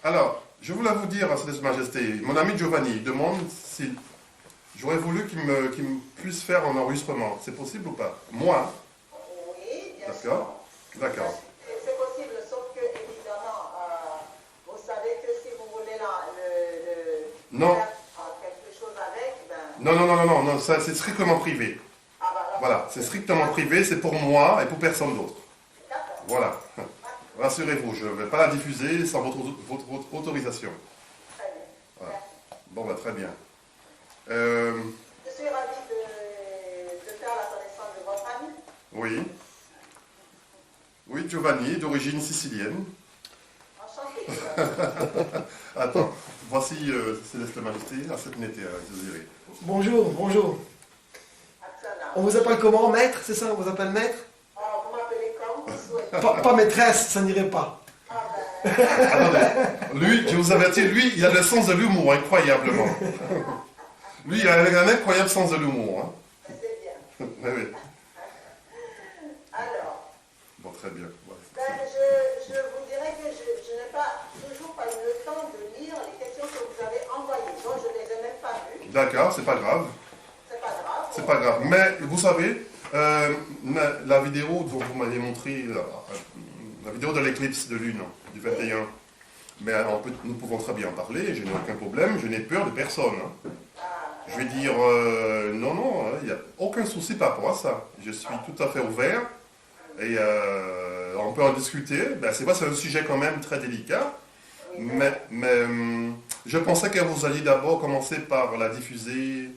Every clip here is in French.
Alors, je voulais vous dire, à Céleste Majesté, mon ami Giovanni demande si j'aurais voulu qu'il me puisse faire un enregistrement. C'est possible ou pas? Moi, Oui, bien sûr. d'accord? D'accord. C'est possible, sauf que, évidemment, vous savez que si vous voulez Non, faire quelque chose avec, ben, non, non, non, non, non, non, ça c'est strictement privé. là, Voilà, c'est strictement privé, c'est pour moi et pour personne d'autre. d'accord. Voilà. Rassurez-vous, je ne vais pas la diffuser sans votre autorisation. Très bien. Voilà. Merci. Bon, bah, très bien. Je suis ravie de faire la connaissance de votre ami. Oui. Oui, Giovanni, d'origine sicilienne. Enchanté. Attends, voici Céleste Majesté, à cette nette, désolé. Bonjour, bonjour. Axana. On vous appelle comment? Maître, c'est ça? On vous appelle maître? Vous m'appelez comme vous souhaitez. Pas maîtresse, ça n'irait pas. Attendez, lui, je vous avertis, lui, il a le sens de l'humour, incroyablement. Lui, il a un incroyable sens de l'humour. Hein. C'est bien. Oui, oui. Alors, Bon, très bien. Ouais, ben, je vous dirais que je n'ai toujours pas eu le temps de lire les questions que vous avez envoyées. Donc, je ne les ai même pas vues. D'accord, c'est pas grave. C'est pas grave. C'est pas grave. Mais vous savez, la vidéo dont vous m'avez montré, la vidéo de l'éclipse de lune du 21, mais nous pouvons très bien en parler, je n'ai aucun problème, je n'ai peur de personne. Hein. Je vais dire, non, non, il n'y a aucun souci par rapport à ça. Je suis tout à fait ouvert et on peut en discuter. Ben, c'est vrai, c'est un sujet quand même très délicat, mais je pensais que vous alliez d'abord commencer par la diffuser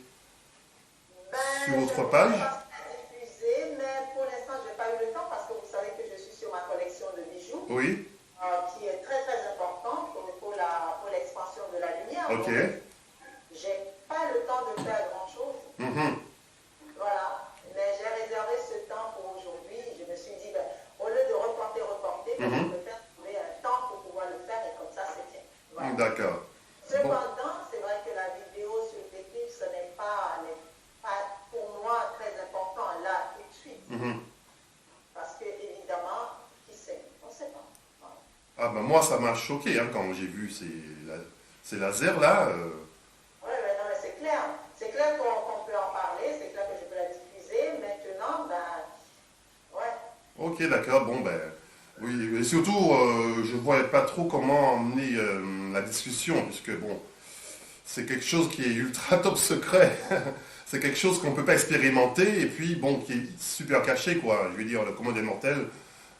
sur votre page. Diffusé, mais pour l'instant, je n'ai pas eu le temps parce que vous savez que je suis sur ma collection de bijoux, Oui, qui est très très importante pour l'expansion de la lumière. ok. Donc, j'ai pas le temps de faire grand chose. Mhm. Voilà. Mais j'ai réservé ce temps pour aujourd'hui. Je me suis dit, ben, au lieu de reporter, ben, je préfère trouver un temps pour pouvoir le faire et comme ça c'est fait. Voilà. D'accord. Bon. Cependant, c'est vrai que la vidéo sur l'éclipse n'est pas pour moi très important là tout de suite. Mhm. Parce que évidemment, qui sait? On ne sait pas. Voilà. Ah ben moi ça m'a choqué hein, quand j'ai vu ces lasers là. Oui, non, mais c'est clair. C'est clair qu'on peut en parler, c'est clair que je peux la diffuser. Maintenant, ben, ouais. Ok d'accord, bon ben oui, et surtout je ne voyais pas trop comment emmener la discussion, puisque bon, c'est quelque chose qui est ultra top secret. C'est quelque chose qu'on ne peut pas expérimenter et puis bon, qui est super caché quoi. Je veux dire, le commun des mortels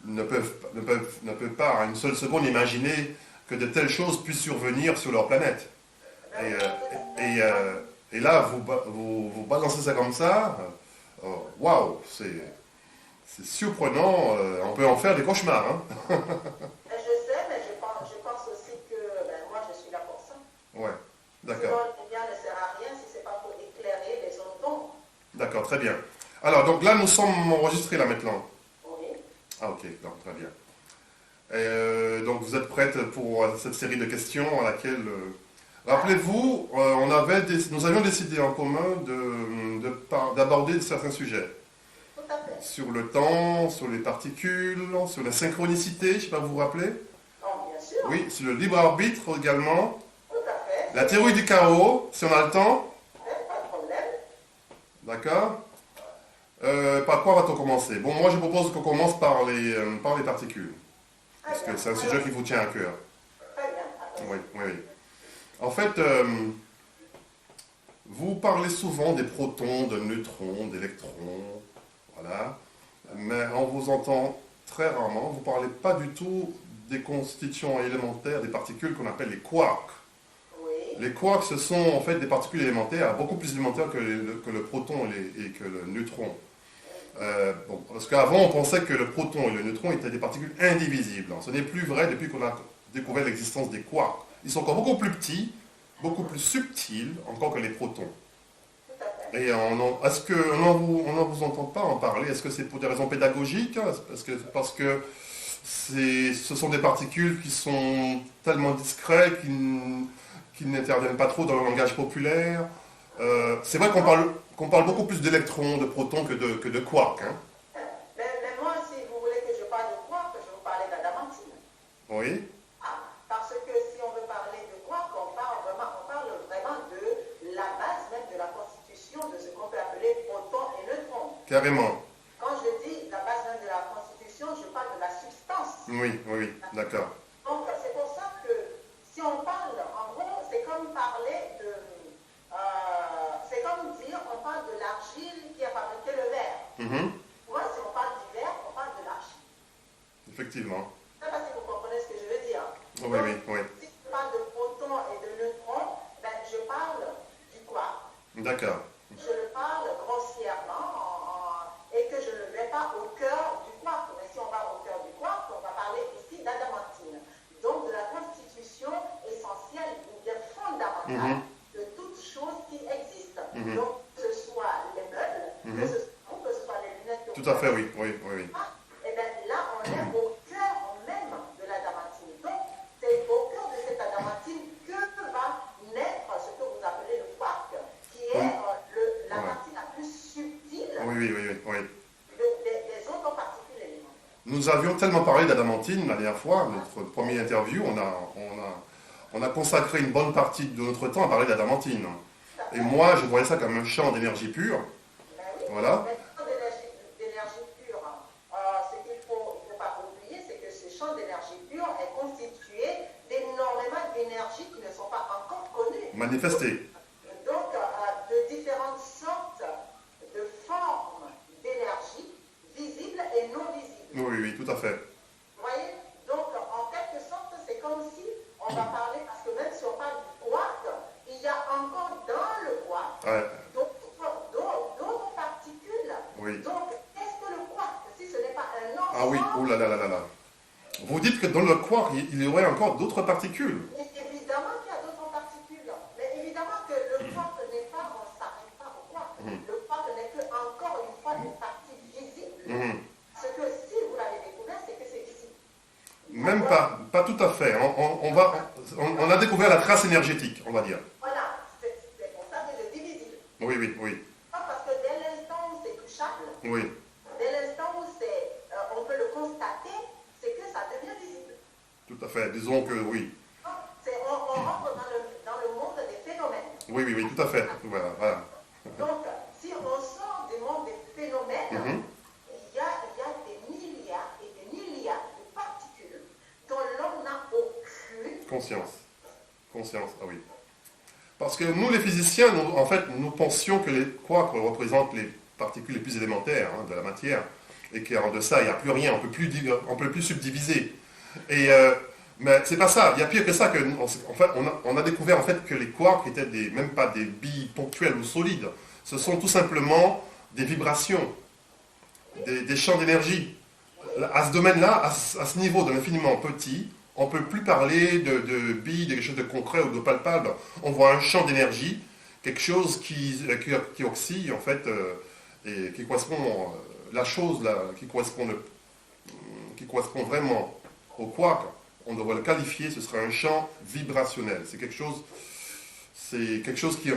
ne peut pas à une seule seconde imaginer que de telles choses puissent survenir sur leur planète. Et là, vous balancez ça comme ça, waouh, c'est surprenant, on peut en faire des cauchemars. Hein. Je sais, mais je pense aussi que ben, moi je suis là pour ça. Ouais, Sinon, d'accord. le lumière ne sert à rien si ce n'est pas pour éclairer les zones d'ombre. D'accord, très bien. Alors, donc là, nous sommes enregistrés là maintenant. Oui. Ah ok, donc, très bien. Et, donc vous êtes prête pour cette série de questions à laquelle... Rappelez-vous, nous avions décidé en commun d'aborder certains sujets. Tout à fait. Sur le temps, sur les particules, sur la synchronicité, je ne sais pas, vous vous rappelez? Oh, bien sûr. Oui, sur le libre arbitre également. Tout à fait. La théorie du chaos, si on a le temps. Pas de problème. D'accord. Par quoi va-t-on commencer? Bon, moi je propose qu'on commence par les particules. Parce que c'est un sujet qui vous tient à cœur. Très bien. Oui, oui, oui. En fait, vous parlez souvent des protons, de neutrons, d'électrons, voilà. Mais on vous entend très rarement. Vous ne parlez pas du tout des constituants élémentaires des particules qu'on appelle les quarks. Oui. Les quarks, ce sont en fait des particules élémentaires, beaucoup plus élémentaires que le proton et que le neutron. Bon, parce qu'avant, on pensait que le proton et le neutron étaient des particules indivisibles. Ce n'est plus vrai depuis qu'on a découvert l'existence des quarks. Ils sont encore beaucoup plus petits, beaucoup plus subtils encore que les protons. Tout à fait. Et est-ce qu'on n'en vous entend pas en parler? Est-ce que c'est pour des raisons pédagogiques? Parce que ce sont des particules qui sont tellement discrètes qui n'interviennent pas trop dans le langage populaire. C'est vrai qu'on parle beaucoup plus d'électrons, de protons que de quarks. Hein. Mais moi, si vous voulez que je parle de quoi, que je vous parler d'adamantine. Oui. Parce que si on veut Carrément. Quand je dis la base même de la Constitution, je parle de la substance. Oui, oui, oui, d'accord. Donc, c'est pour ça que si on parle, en gros, c'est comme parler de... c'est comme dire, on parle de l'argile qui a fabriqué le verre. Mhm. Moi, si on parle du verre, on parle de l'argile. Effectivement. Je ne sais pas si vous comprenez ce que je veux dire. Oui, Donc, oui, oui. si je parle de protons et de neutrons, ben, je parle du quark. D'accord. Je le parle grossièrement et que je ne vais pas au cœur du quark. Mais si on va au cœur du quark, on va parler ici d'adamantine. Donc de la constitution essentielle ou bien fondamentale de toute chose qui existe. Donc que ce soit les meubles, que ce soit les lunettes que Tout vous à fait, avez. oui, oui, oui, oui. Et bien là, on est au cœur même de l'adamantine. Donc c'est au cœur de cette adamantine que va naître ce que vous appelez le quark, qui est la partie la plus subtile Oui, oui, oui, oui, oui. des autres particules élémentaires. Nous avions tellement parlé d'adamantine la dernière fois, notre première interview, on a consacré une bonne partie de notre temps à parler d'adamantine. Et moi, je voyais ça comme un champ d'énergie pure. Ben oui, Voilà. mais ce champ d'énergie pure, ce qu'il ne faut pas oublier, c'est que ce champ d'énergie pure est constitué d'énormément d'énergies qui ne sont pas encore connues. Manifesté. Donc, de différentes sortes de formes d'énergie, visibles et non visibles. Oui, oui, tout à fait. Vous voyez? Donc, en quelque sorte, c'est comme si on va parler, parce que même si on parle du quark, il y a encore dans le quark Ouais. d'autres particules. Oui. Donc, qu'est-ce que le quark? Si ce n'est pas un ensemble, Ah oui, oh là là là là là. Vous dites que dans le quark, il y aurait encore d'autres particules. évidemment qu'il y a d'autres particules. Mais évidemment que le quark n'est pas, on ne s'arrête pas au quark. Le quark n'est que, encore une fois, une partie visible. Ce que si vous l'avez découvert, c'est que c'est visible. Même pas tout à fait. On a découvert la trace énergétique, on va dire. Voilà, c'est pour ça que je dis visible. Oui, oui, oui. Parce que dès l'instant où c'est touchable, Oui, dès l'instant où on peut le constater, c'est que ça devient visible. tout à fait. Disons que oui. Donc, on rentre dans le monde des phénomènes. Oui, oui, oui, tout à fait. Voilà, voilà. Donc, si on sort du monde des phénomènes, il y a des milliards et des milliards de particules dont l'homme n'a aucune Conscience. Conscience, ah oui. Parce que nous, les physiciens, nous pensions que les quarks représentent les particules les plus élémentaires de la matière, et qu'en deçà, il n'y a plus rien, on peut plus subdiviser. Mais c'est pas ça, il y a pire que ça. On a découvert en fait que les quarks étaient même pas des billes ponctuelles ou solides. Ce sont tout simplement des vibrations, des champs d'énergie. À ce domaine-là, à ce niveau de l'infiniment petit, on ne peut plus parler de billes, de quelque chose de concret ou de palpable. On voit un champ d'énergie, quelque chose qui oscille en fait, et qui correspond, la chose là, qui correspond vraiment au quark, on devrait le qualifier, ce serait un champ vibrationnel. C'est quelque chose qui,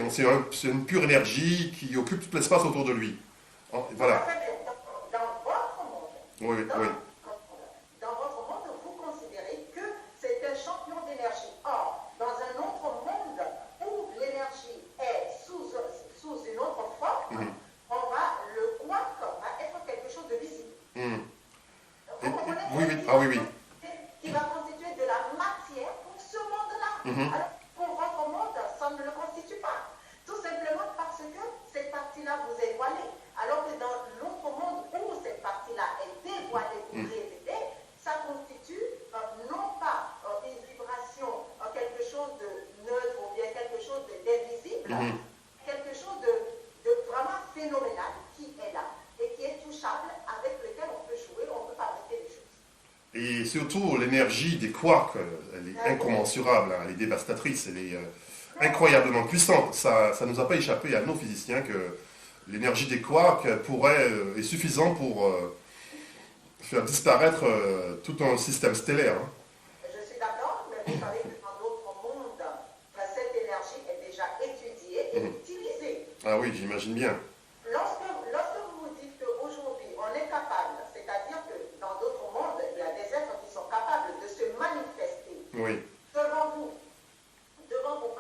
c'est une pure énergie qui occupe tout l'espace autour de lui. Voilà. Dans votre monde. Oui, oui. Dans votre monde, vous considérez que c'est un champion d'énergie. Or, dans un autre monde où l'énergie est sous une autre forme, le quark va être quelque chose de visible. Vous comprenez? Oui, oui. Ah oui, oui. Qui va constituer de la matière pour ce monde-là. Alors, pour votre monde, ça ne le constitue pas. Tout simplement parce que cette partie-là vous est voilée. Alors que dans l'autre monde où cette partie-là est dévoilée ou révélée, ça constitue non pas une vibration, quelque chose de neutre ou bien quelque chose d'invisible, quelque chose de vraiment phénoménal qui est là et qui est touchable, avec lequel on peut jouer, on peut fabriquer des choses. Et surtout, l'énergie des quarks, elle est incommensurable, elle est dévastatrice, elle est incroyablement puissante. Ça ne nous a pas échappé à nos physiciens que l'énergie des quarks est suffisante pour faire disparaître tout un système stellaire. Je suis d'accord, mais vous savez que dans d'autres mondes, cette énergie est déjà étudiée et utilisée. Ah oui, j'imagine bien. Lorsque vous vous dites qu'aujourd'hui, on est capable, c'est-à-dire que dans d'autres mondes, il y a des êtres qui sont capables de se manifester devant vous,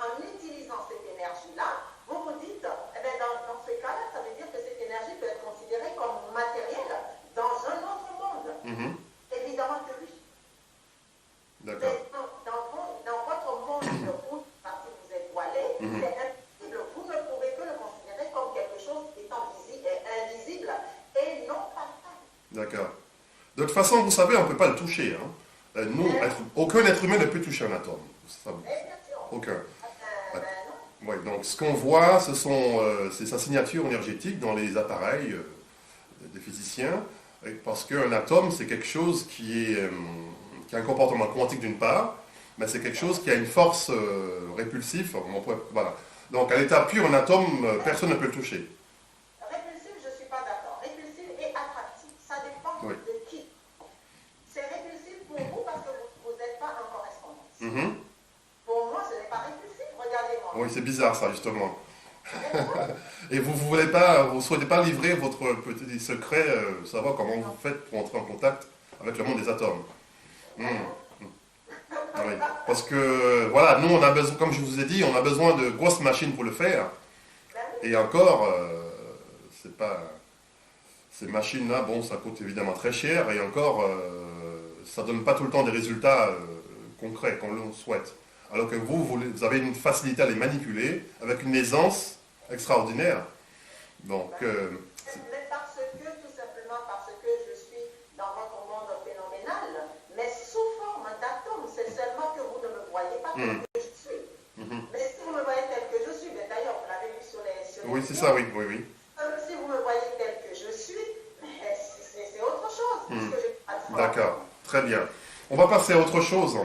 en utilisant cette énergie-là, vous vous dites, eh bien, dans ce cas-là, ça veut dire que cette énergie peut être considérée comme une partie vous est voilée, c'est invisible. Vous ne pouvez que le considérer comme quelque chose étant invisible et non palpable. D'accord. De toute façon, vous savez, on ne peut pas le toucher. Hein. Nous, aucun être humain ne peut toucher un atome. Ça, aucun. Non. Ouais, donc ce qu'on voit, c'est sa signature énergétique dans les appareils des physiciens, parce qu'un atome, c'est quelque chose qui a un comportement quantique d'une part, mais c'est quelque chose qui a une force répulsive. Voilà. Donc à l'état pur, un atome, personne ne peut le toucher. Répulsif, je ne suis pas d'accord. Répulsif et attractif, ça dépend de qui. C'est répulsif pour vous parce que vous n'êtes pas en correspondance. Pour moi, ce n'est pas répulsif, regardez-moi. Oui, c'est bizarre ça, justement. Et vous ne souhaitez pas livrer votre petit secret, savoir comment vous faites pour entrer en contact avec le monde des atomes. Oui. Parce que, voilà, nous, on a besoin, comme je vous ai dit, on a besoin de grosses machines pour le faire. Et encore, c'est pas... Ces machines-là, bon, ça coûte évidemment très cher, et encore, ça ne donne pas tout le temps des résultats concrets qu'on le souhaite. Alors que vous avez une facilité à les manipuler avec une aisance extraordinaire. Donc, mais parce que, tout simplement parce que je suis dans votre monde phénoménal, mais sous forme d'atome, c'est seulement que vous ne me voyez pas tel que je suis. Mais si vous me voyez tel que je suis, d'ailleurs, vous l'avez vu sur les oui, c'est ça, oui. Si vous me voyez tel que je suis, c'est autre chose. Puisque j'ai pas de forme. D'accord, très bien. On va passer à autre chose.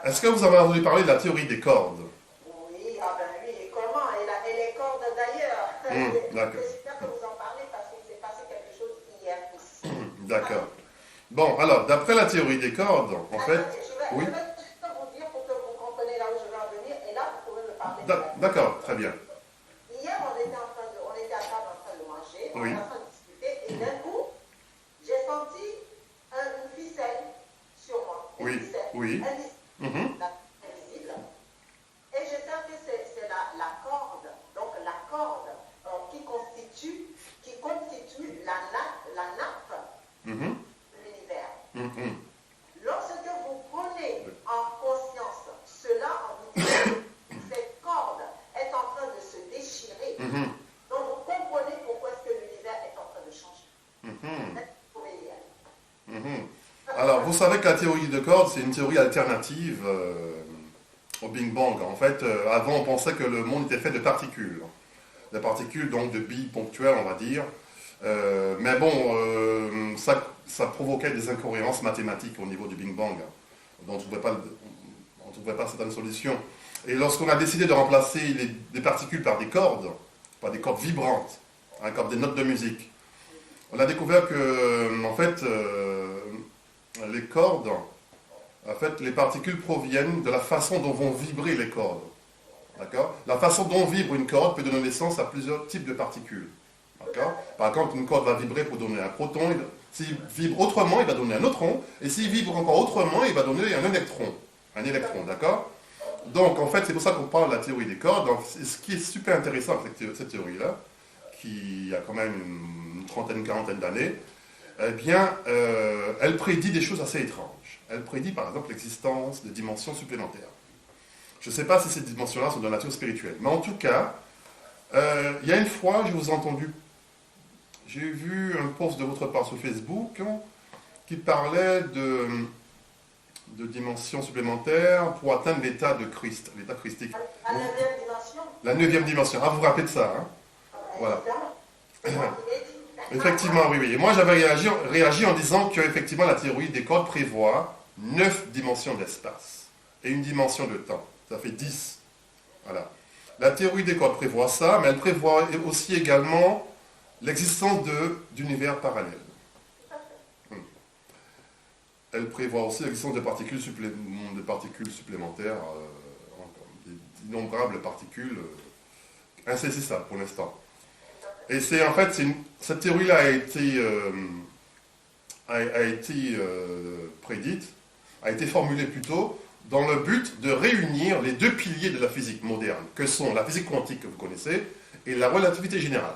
Est-ce que vous avez entendu parler de la théorie des cordes? Oui, et comment? Et les cordes d'ailleurs. D'accord. J'espère que vous en parlez parce qu'il s'est passé quelque chose hier ici. D'accord. Bon, alors, d'après la théorie des cordes, en fait... Je vais vous dire pour que vous compreniez là où je veux en venir, et là, vous pouvez me parler. D'accord, très bien. Hier, on était à table en train de manger, on Oui. était en train de discuter, et d'un coup, j'ai senti une ficelle sur moi. Une ficelle. Oui. Invisible. Et je sais que c'est la corde, donc la corde qui constitue la nappe de l'univers. Lorsque vous prenez en conscience cela, en vous disant que cette corde est en train de se déchirer, donc vous comprenez pourquoi est-ce que l'univers est en train de changer. Alors, vous savez que la théorie de cordes, c'est une théorie alternative au Big Bang. En fait, avant, on pensait que le monde était fait de particules. Des particules, donc, de billes ponctuelles, on va dire. Mais bon, ça provoquait des incohérences mathématiques au niveau du Big Bang, dont on ne trouvait pas certaines solutions. Et lorsqu'on a décidé de remplacer des particules par des cordes vibrantes, comme des notes de musique, on a découvert que, en fait, les cordes, en fait, les particules proviennent de la façon dont vont vibrer les cordes. D'accord? La façon dont vibre une corde peut donner naissance à plusieurs types de particules. D'accord? Par exemple, une corde va vibrer pour donner un proton. S'il vibre autrement, il va donner un neutron. Et s'il vibre encore autrement, il va donner un électron. Un électron, d'accord? Donc, en fait, c'est pour ça qu'on parle de la théorie des cordes. Donc, ce qui est super intéressant avec cette théorie-là, qui a quand même une trentaine, une quarantaine d'années, eh bien, elle prédit des choses assez étranges. Elle prédit, par exemple, l'existence de dimensions supplémentaires. Je ne sais pas si ces dimensions-là sont de nature spirituelle. Mais en tout cas, il y a une fois, je vous ai entendu, j'ai vu un post de votre part sur Facebook qui parlait de dimensions supplémentaires pour atteindre l'état de Christ, l'état christique. La 9e dimension. La 9e dimension. Ah, vous vous rappelez de ça, hein? Voilà. Effectivement, oui. Et moi, j'avais réagi en disant qu'effectivement, la théorie des cordes prévoit 9 dimensions d'espace et une dimension de temps. Ça fait 10. Voilà. La théorie des cordes prévoit ça, mais elle prévoit aussi également l'existence d'univers parallèles. Elle prévoit aussi l'existence de particules supplémentaires, d'innombrables particules insaisissables pour l'instant. Et c'est en fait, cette théorie-là a été prédite, a été formulée plutôt dans le but de réunir les deux piliers de la physique moderne, que sont la physique quantique que vous connaissez et la relativité générale.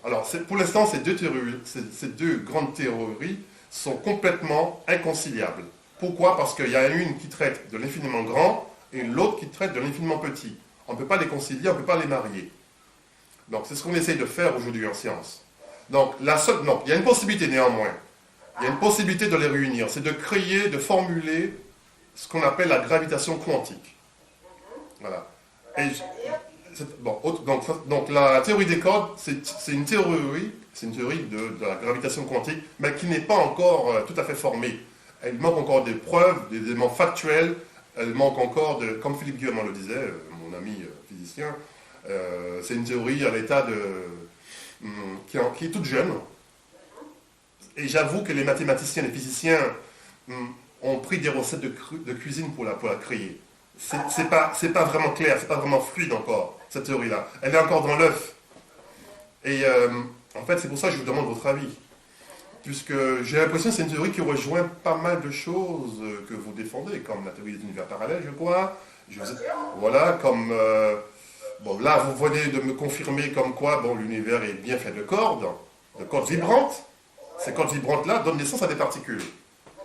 Alors, pour l'instant, ces deux grandes théories sont complètement inconciliables. Pourquoi? Parce qu'il y a une qui traite de l'infiniment grand et l'autre qui traite de l'infiniment petit. On ne peut pas les concilier, on ne peut pas les marier. Donc c'est ce qu'on essaye de faire aujourd'hui en science. Donc non, il y a une possibilité néanmoins. Il y a une possibilité de les réunir. C'est de créer, de formuler ce qu'on appelle la gravitation quantique. Voilà. Et, bon, donc la théorie des cordes, c'est une théorie de la gravitation quantique, mais qui n'est pas encore tout à fait formée. Il manque encore des preuves, des éléments factuels. Elle manque encore de, comme Philippe Guillemot le disait, mon ami physicien, c'est une théorie à l'état de qui est toute jeune. Et j'avoue que les mathématiciens, les physiciens ont pris des recettes de cuisine pour la créer. C'est pas vraiment clair, c'est pas vraiment fluide encore, cette théorie-là. Elle est encore dans l'œuf. Et en fait, c'est pour ça que je vous demande votre avis. Puisque j'ai l'impression que c'est une théorie qui rejoint pas mal de choses que vous défendez, comme la théorie des univers parallèles, je crois. Voilà, comme... bon, là, vous venez de me confirmer comme quoi l'univers est bien fait de cordes vibrantes. Ces cordes vibrantes-là donnent naissance à des particules.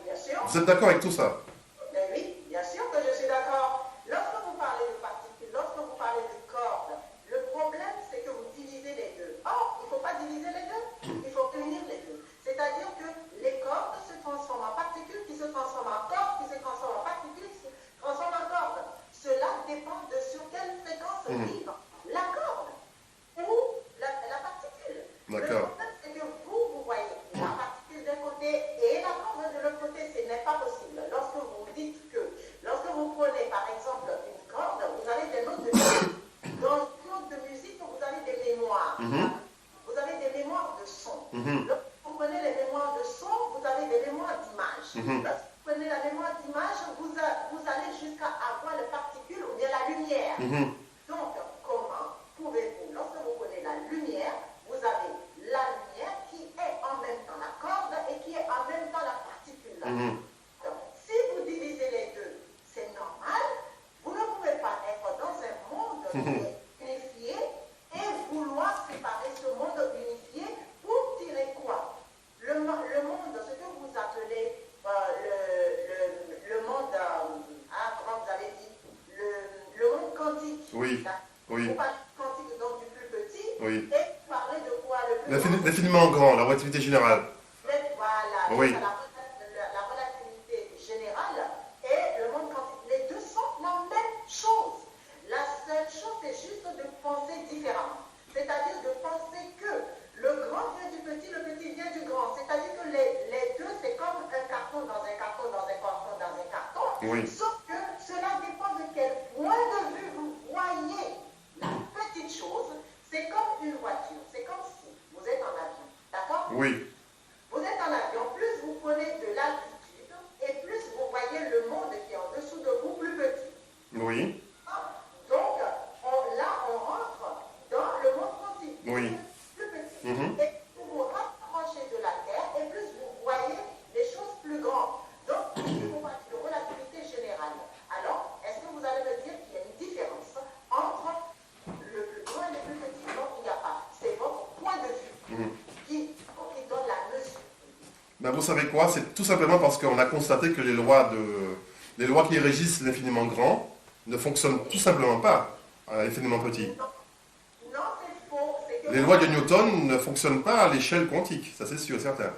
Bien sûr. Vous êtes d'accord avec tout ça? Mais oui, bien sûr que je suis d'accord. Lorsque vous parlez de particules, lorsque vous parlez de cordes, le problème c'est que vous divisez les deux. Or, il ne faut pas diviser les deux, il faut unir les deux. C'est-à-dire que les cordes se transforment en particules, qui se transforment en cordes, qui se transforment en particules, qui se transforment en cordes. Cela dépend de sur quelle fréquence vibre la corde ou la particule. D'accord. Le problème c'est que vous voyez la particule d'un côté et la corde de l'autre côté, ce n'est pas possible. Lorsque vous dites que, lorsque vous prenez par exemple une corde, vous avez des notes de musique. Dans une note de musique, vous avez des mémoires. Vous avez des mémoires de son. Lorsque vous prenez les mémoires de son, vous avez des mémoires d'image. Lorsque vous prenez la mémoire d'image, vous allez jusqu'à avoir les particules ou bien la lumière. Donc, comment pouvez-vous, lorsque vous prenez la lumière, vous avez la lumière qui est en même temps la corde et qui est en même temps la particule. Donc, si vous divisez les deux, c'est normal. Vous ne pouvez pas être dans un monde unifié et vouloir séparer ce monde unifié pour tirer quoi? Le monde, ce que vous appelez le monde, comment vous avez dit, le monde quantique. Oui. Oui. Vous parlez de quantique, donc du plus petit. Oui. Et vous parlez de quoi? Le plus L'infiniment grand, la relativité générale. Voilà, Oui. la relativité générale et le monde quantique. Les deux sont la même chose. La seule chose, c'est juste de penser différemment. C'est-à-dire de penser que le grand vient du petit, le petit vient du grand. C'est-à-dire que les deux, c'est comme un carton dans un carton, dans un carton, dans un carton. Oui. Sauf que cela dépend de quel point de vue vous voyez la petite chose. C'est comme une voiture. C'est comme si vous êtes en avion. D'accord? Oui. Vous êtes en avion, plus vous prenez de l'altitude et plus vous voyez le monde qui est en dessous de vous plus petit. Oui. Donc, là, on rentre dans le monde quantique. Oui. Plus petit. Et plus vous rapprochez de la Terre et plus vous voyez les choses plus grandes. Donc, si vous parlez de relativité générale, alors, est-ce que vous allez me dire qu'il y a une différence entre le plus grand et le plus petit? Non, il n'y a pas. C'est votre point de vue qui donne la mesure. Ben, vous savez quoi? C'est tout simplement parce qu'on a constaté que les lois qui régissent l'infiniment grand ne fonctionnent tout simplement pas à l'infiniment petit. Non, c'est faux. Les lois de Newton ne fonctionnent pas à l'échelle quantique, ça c'est sûr et certain.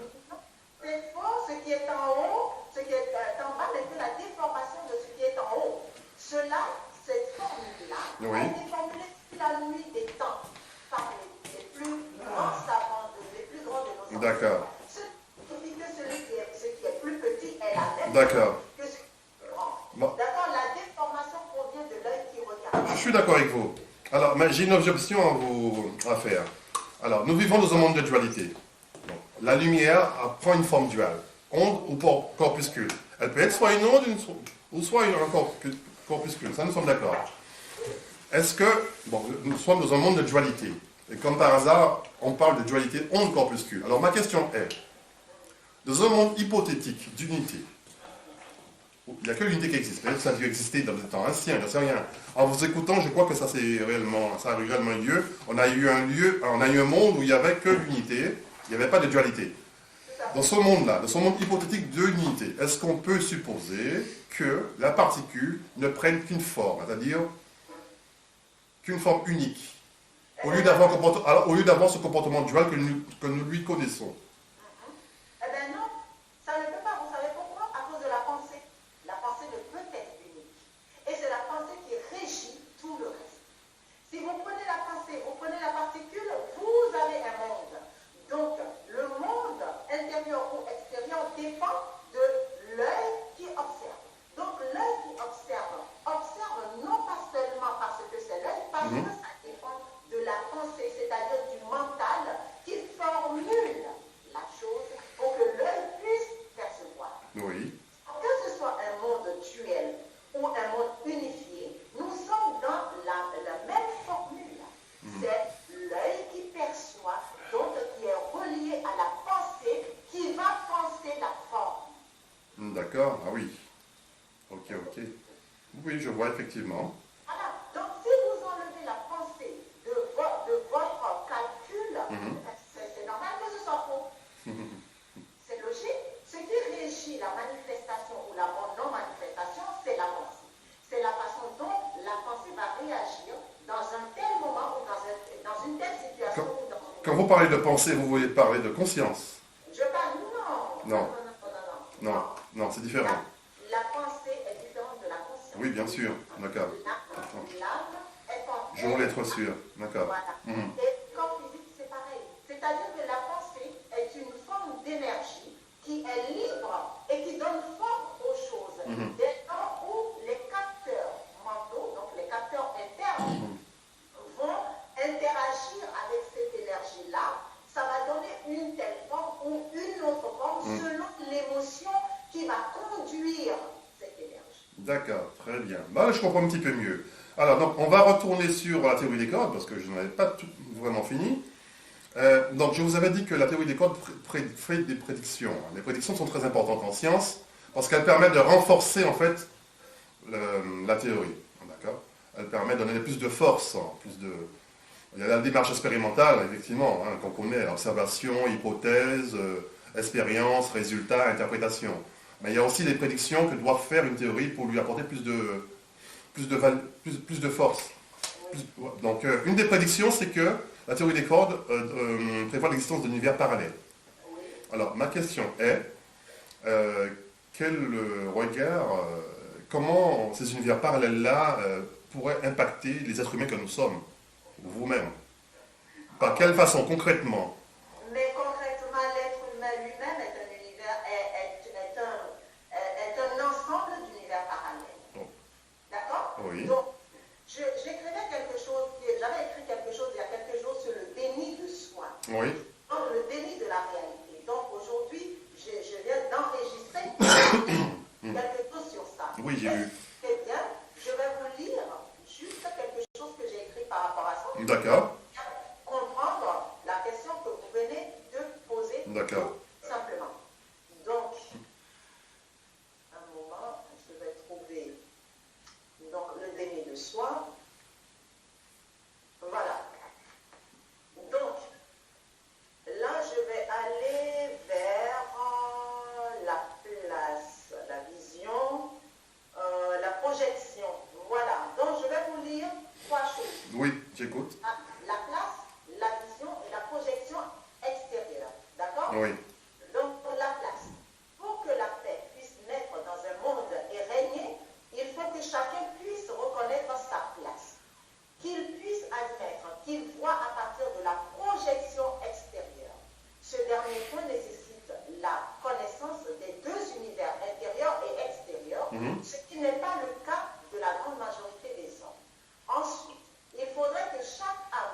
C'est faux. Ce qui est en haut, ce qui est en bas n'est que la déformation de ce qui est en haut. Cette formule-là, Oui. a été formulée depuis la nuit des temps par les plus grands savants, les plus grands de nos D'accord. Ce qui dit que ce qui est plus petit est la même D'accord. que ce qui est plus grand. Bon. D'accord, la déformation provient de l'œil qui regarde. Je suis d'accord avec vous. Alors, mais j'ai une objection à faire. Alors, nous vivons dans un monde de dualité. Bon, la lumière prend une forme duale, onde ou corpuscule. Elle peut être soit une onde ou soit un corpuscule. Ça, nous sommes d'accord. Est-ce que, bon, nous sommes dans un monde de dualité. Et comme par hasard, on parle de dualité onde-corpuscule. Alors, ma question est, dans un monde hypothétique d'unité, il n'y a que l'unité qui existe. Peut-être que ça a dû exister dans le temps ancien, je ne sais rien. En vous écoutant, je crois que ça a eu réellement lieu. On a eu un monde où il n'y avait que l'unité, il n'y avait pas de dualité. Dans ce monde-là, dans ce monde hypothétique de l'unité, est-ce qu'on peut supposer que la particule ne prenne qu'une forme, c'est-à-dire qu'une forme unique, au lieu d'avoir ce comportement dual que nous lui connaissons. Eh bien non, ça ne peut pas. Vous savez pourquoi? À cause de la pensée. La pensée ne peut être unique. Et c'est la pensée qui régit tout le reste. Si vous prenez la pensée, vous prenez la particule, vous avez un monde. Donc, le monde intérieur ou extérieur dépend de l'œil qui observe. Donc, l'œil qui observe non pas seulement parce que c'est l'œil, parce que ça dépend de la pensée, c'est-à-dire du mental qui formule la chose pour que l'œil puisse percevoir. Oui. Que ce soit un monde duel ou un monde unifié, nous sommes dans la même formule. C'est l'œil qui perçoit, donc qui est relié à la pensée, qui va penser la forme. D'accord, ah oui. Ok. Oui, je vois effectivement. Voilà. Donc si vous enlevez la pensée de votre calcul, c'est normal que ce soit faux. C'est logique. Ce qui régit la manifestation ou la non-manifestation, c'est la pensée. C'est la façon dont la pensée va réagir dans un tel moment ou dans une telle situation. Quand vous parlez de pensée, vous voulez parler de conscience? Je parle Non, c'est différent. La pensée est différente de la conscience. Oui, bien sûr, d'accord. L'âme est en Je voulais être sûr, d'accord. Voilà. Et comme physique, c'est pareil. C'est-à-dire que la pensée est une forme d'énergie qui est libre et qui donne forme aux choses. Dès lors où les capteurs mentaux, donc les capteurs internes, vont interagir avec cette énergie-là, ça va donner une telle forme ou une autre forme selon l'émotion qui va conduire cette énergie. D'accord, très bien. Bah, je comprends un petit peu mieux. Alors, donc, on va retourner sur la théorie des cordes, parce que je n'avais pas tout vraiment fini. Donc, je vous avais dit que la théorie des cordes fait des prédictions. Les prédictions sont très importantes en science, parce qu'elles permettent de renforcer, en fait, la théorie. D'accord? Elles permettent de donner plus de force, Il y a la démarche expérimentale, effectivement, qu'on connaît, observation, hypothèse, expérience, résultat, interprétation. Mais il y a aussi les prédictions que doit faire une théorie pour lui apporter plus de force. Donc, une des prédictions, c'est que la théorie des cordes prévoit l'existence d'univers parallèles. Alors, ma question est, quel regard, comment ces univers parallèles-là pourraient impacter les êtres humains que nous sommes, vous-même? Par quelle façon, concrètement? Mais concrètement, l'être humain lui-même est un univers, est un ensemble d'univers parallèles. Oh. D'accord? Oui. Donc, j'avais écrit quelque chose il y a quelques jours sur le déni de soi. Oui. Donc, le déni de la réalité. Donc, aujourd'hui, je viens d'enregistrer quelque chose sur ça. Oui, j'ai vu. Eh bien, je vais vous lire juste quelque chose que j'ai écrit par rapport à ça. D'accord. Comprendre la question que vous venez de poser. D'accord. Tout simplement. Donc, un moment, je vais trouver donc, le déni de soi. Voilà. Donc, là, je vais aller vers la place, la vision, la projection. Voilà. Donc, je vais vous lire 3 choses. Oui, j'écoute. La place, la vision et la projection extérieure. D'accord? Oui. Donc, pour la place. Pour que la paix puisse naître dans un monde et régner, il faut que chacun puisse reconnaître sa place. Qu'il puisse admettre, qu'il voit à partir de la projection extérieure. Ce dernier point nécessite la connaissance des 2 univers intérieurs et extérieurs, ce qui n'est pas le cas de la grande majorité des hommes. Ensuite, il faudrait que chaque âme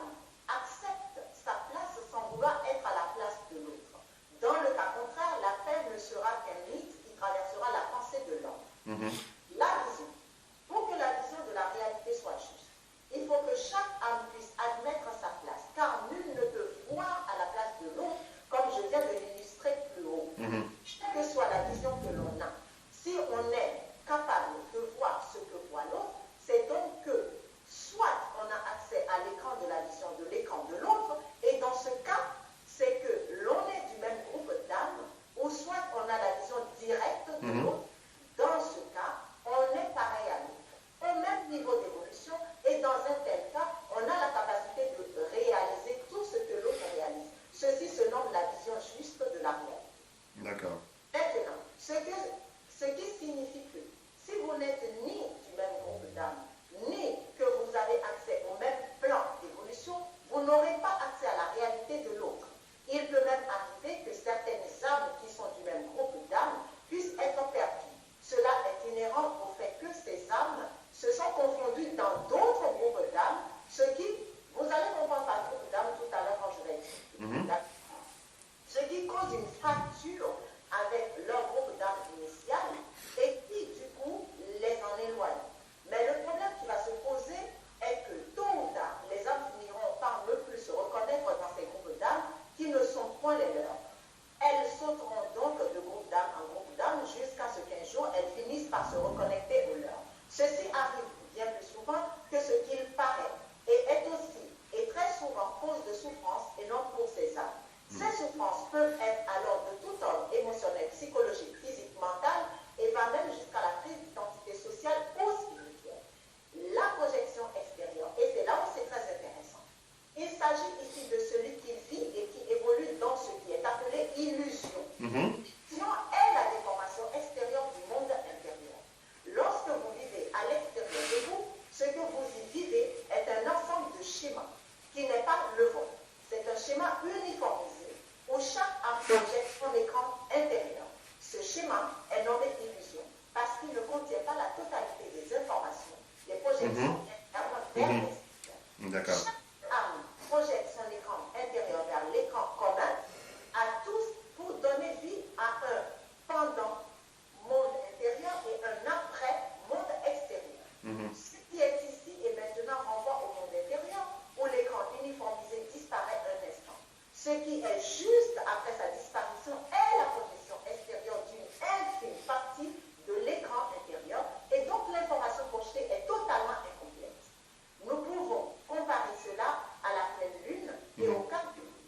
qui n'est pas le vôtre. C'est un schéma uniformisé où chaque âme projette son écran intérieur. Ce schéma est nommé illusion parce qu'il ne contient pas la totalité des informations, des projections internes vers l'extérieur. D'accord. Chaque âme projette son écran intérieur vers l'écran commun à tous pour donner vie à un pendant monde intérieur et un après monde extérieur. Ce qui est ici et maintenant renvoie au monde intérieur où l'écran uniformisé disparaît un instant. Ce qui est juste après sa disparition est la projection extérieure d'une infime partie de l'écran intérieur et donc l'information projetée est totalement incomplète. Nous pouvons comparer cela à la pleine lune et au quart de lune.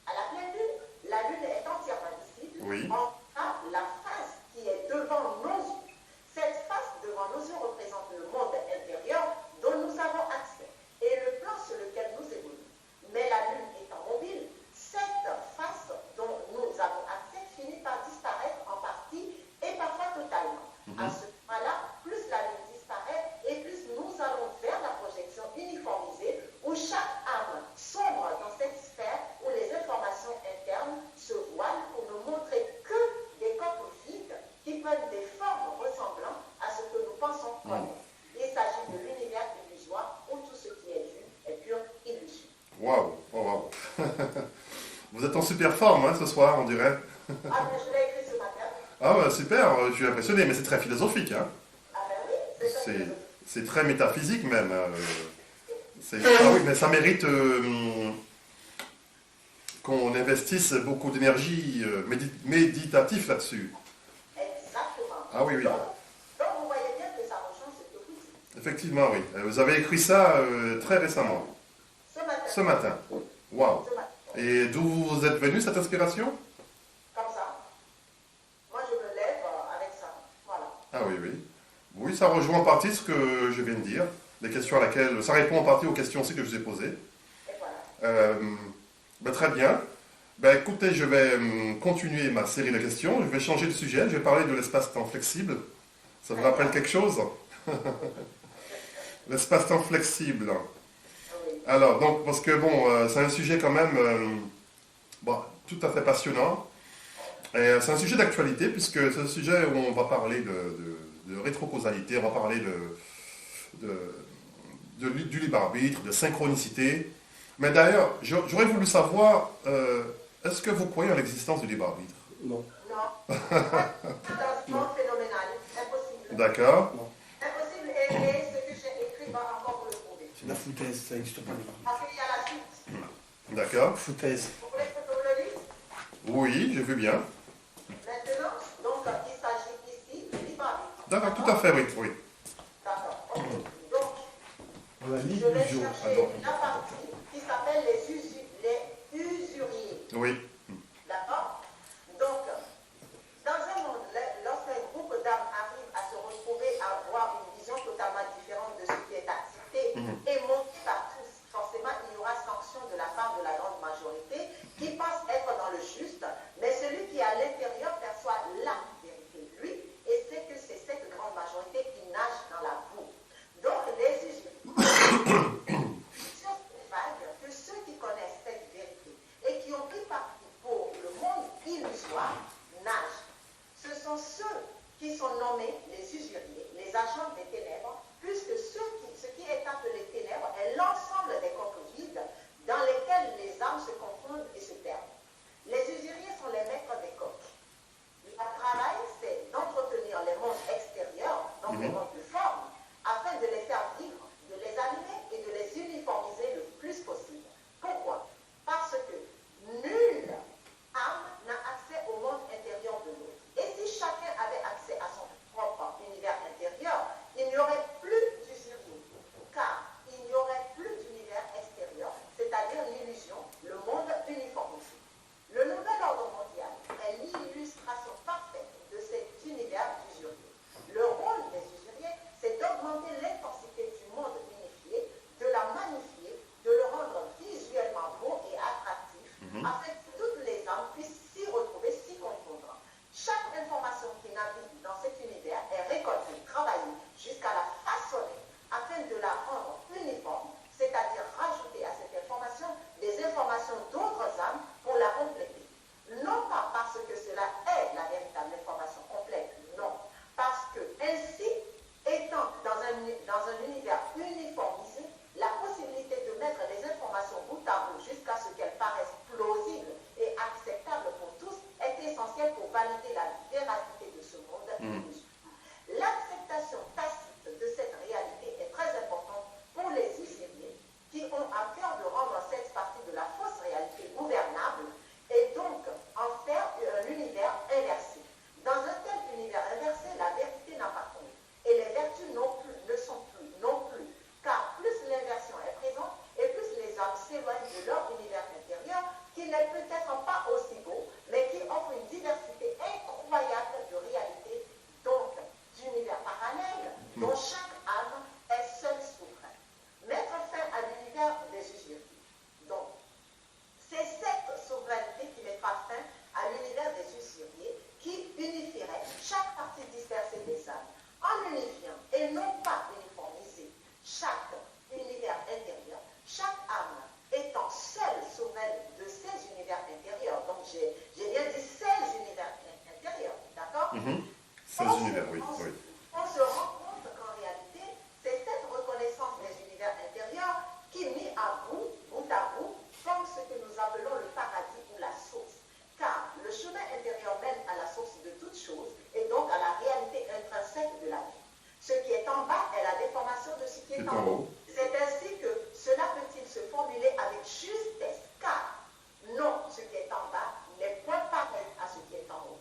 À la pleine lune, la lune est entièrement visible. Oui. On a la face qui est devant nos yeux. Cette face devant nos yeux représente le monde intérieur dont nous avons accès et le plan sur lequel nous évoluons. Mais la lune étant mobile, cette face dont nous avons accès finit par disparaître en partie et parfois totalement. À ce moment-là, plus la lune disparaît et plus nous allons vers la projection uniformisée où chaque âme sombre dans cette sphère où les informations internes se voilent pour ne montrer que des coques vides qui prennent des formes ressemblant à ce que nous pensons connaître. Il s'agit de l'univers illusoire où tout ce qui est vu est pure illusion. Waouh, oh, waouh. Vous êtes en super forme ce soir, on dirait. Ah, mais je l'ai écrit ce matin. Ah ouais, super, je suis impressionné, mais c'est très philosophique. Hein. Ah ben oui, c'est ça. C'est très métaphysique même. Ah oui, mais ça mérite qu'on investisse beaucoup d'énergie méditative là-dessus. Exactement. Ah oui, oui. Donc vous voyez bien que ça rechange cette optique. Effectivement, oui. Vous avez écrit ça très récemment. Ce matin. Ce matin. Waouh. Ce matin. Et d'où vous êtes venu cette inspiration? Comme ça. Moi, je me lève avec ça. Voilà. Ah oui, oui. Oui, ça rejoint en partie ce que je viens de dire. Les questions à laquelle... Ça répond en partie aux questions aussi que je vous ai posées. Et voilà. Très bien. Écoutez, je vais continuer ma série de questions. Je vais changer de sujet. Je vais parler de l'espace-temps flexible. Ça vous rappelle quelque chose? L'espace-temps flexible. Oui. Alors, donc, parce que bon, c'est un sujet quand même tout à fait passionnant. Et c'est un sujet d'actualité, puisque c'est un sujet où on va parler de rétrocausalité, on va parler du libre arbitre, de synchronicité. Mais d'ailleurs, j'aurais voulu savoir, est-ce que vous croyez en l'existence du libre arbitre? Non. Non. Fantasme phénoménal. Impossible. D'accord. Non. Impossible. Et ce que j'ai écrit va encore vous le prouver. C'est de la foutaise, ça n'existe pas. Parce qu'il y a la suite. D'accord. Foutaise. Vous voulez que je vous le lise? Oui, j'ai vu bien. Maintenant, donc, il s'agit ici du libre arbitre. D'accord, tout à fait, oui. Oui. D'accord. Ok. Donc, On a je vais l'illusion. chercher la partie qui s'appelle les usuriers. Oui. D'accord? Donc, dans un monde, lorsqu'un groupe d'âmes arrive à se retrouver à avoir une vision totalement différente de ce qui est accepté et montré par tous, forcément, il y aura sanction de la part de la grande majorité qui pense être dans le juste, mais celui qui est à l'intérieur perçoit la vérité, lui, et sait que c'est cette grande majorité qui nage dans la boue. Donc, les usuriers sur cette vague que ceux qui connaissent cette vérité et qui ont pris parti univers, oui. On se rend compte qu'en réalité, c'est cette reconnaissance des univers intérieurs qui, mis bout à bout, forme ce que nous appelons le paradis ou la source. Car le chemin intérieur mène à la source de toute chose et donc à la réalité intrinsèque de la vie. Ce qui est en bas est la déformation de ce qui est en haut. C'est ainsi que cela peut-il se formuler avec justesse, car non, ce qui est en bas n'est point pareil à ce qui est en haut.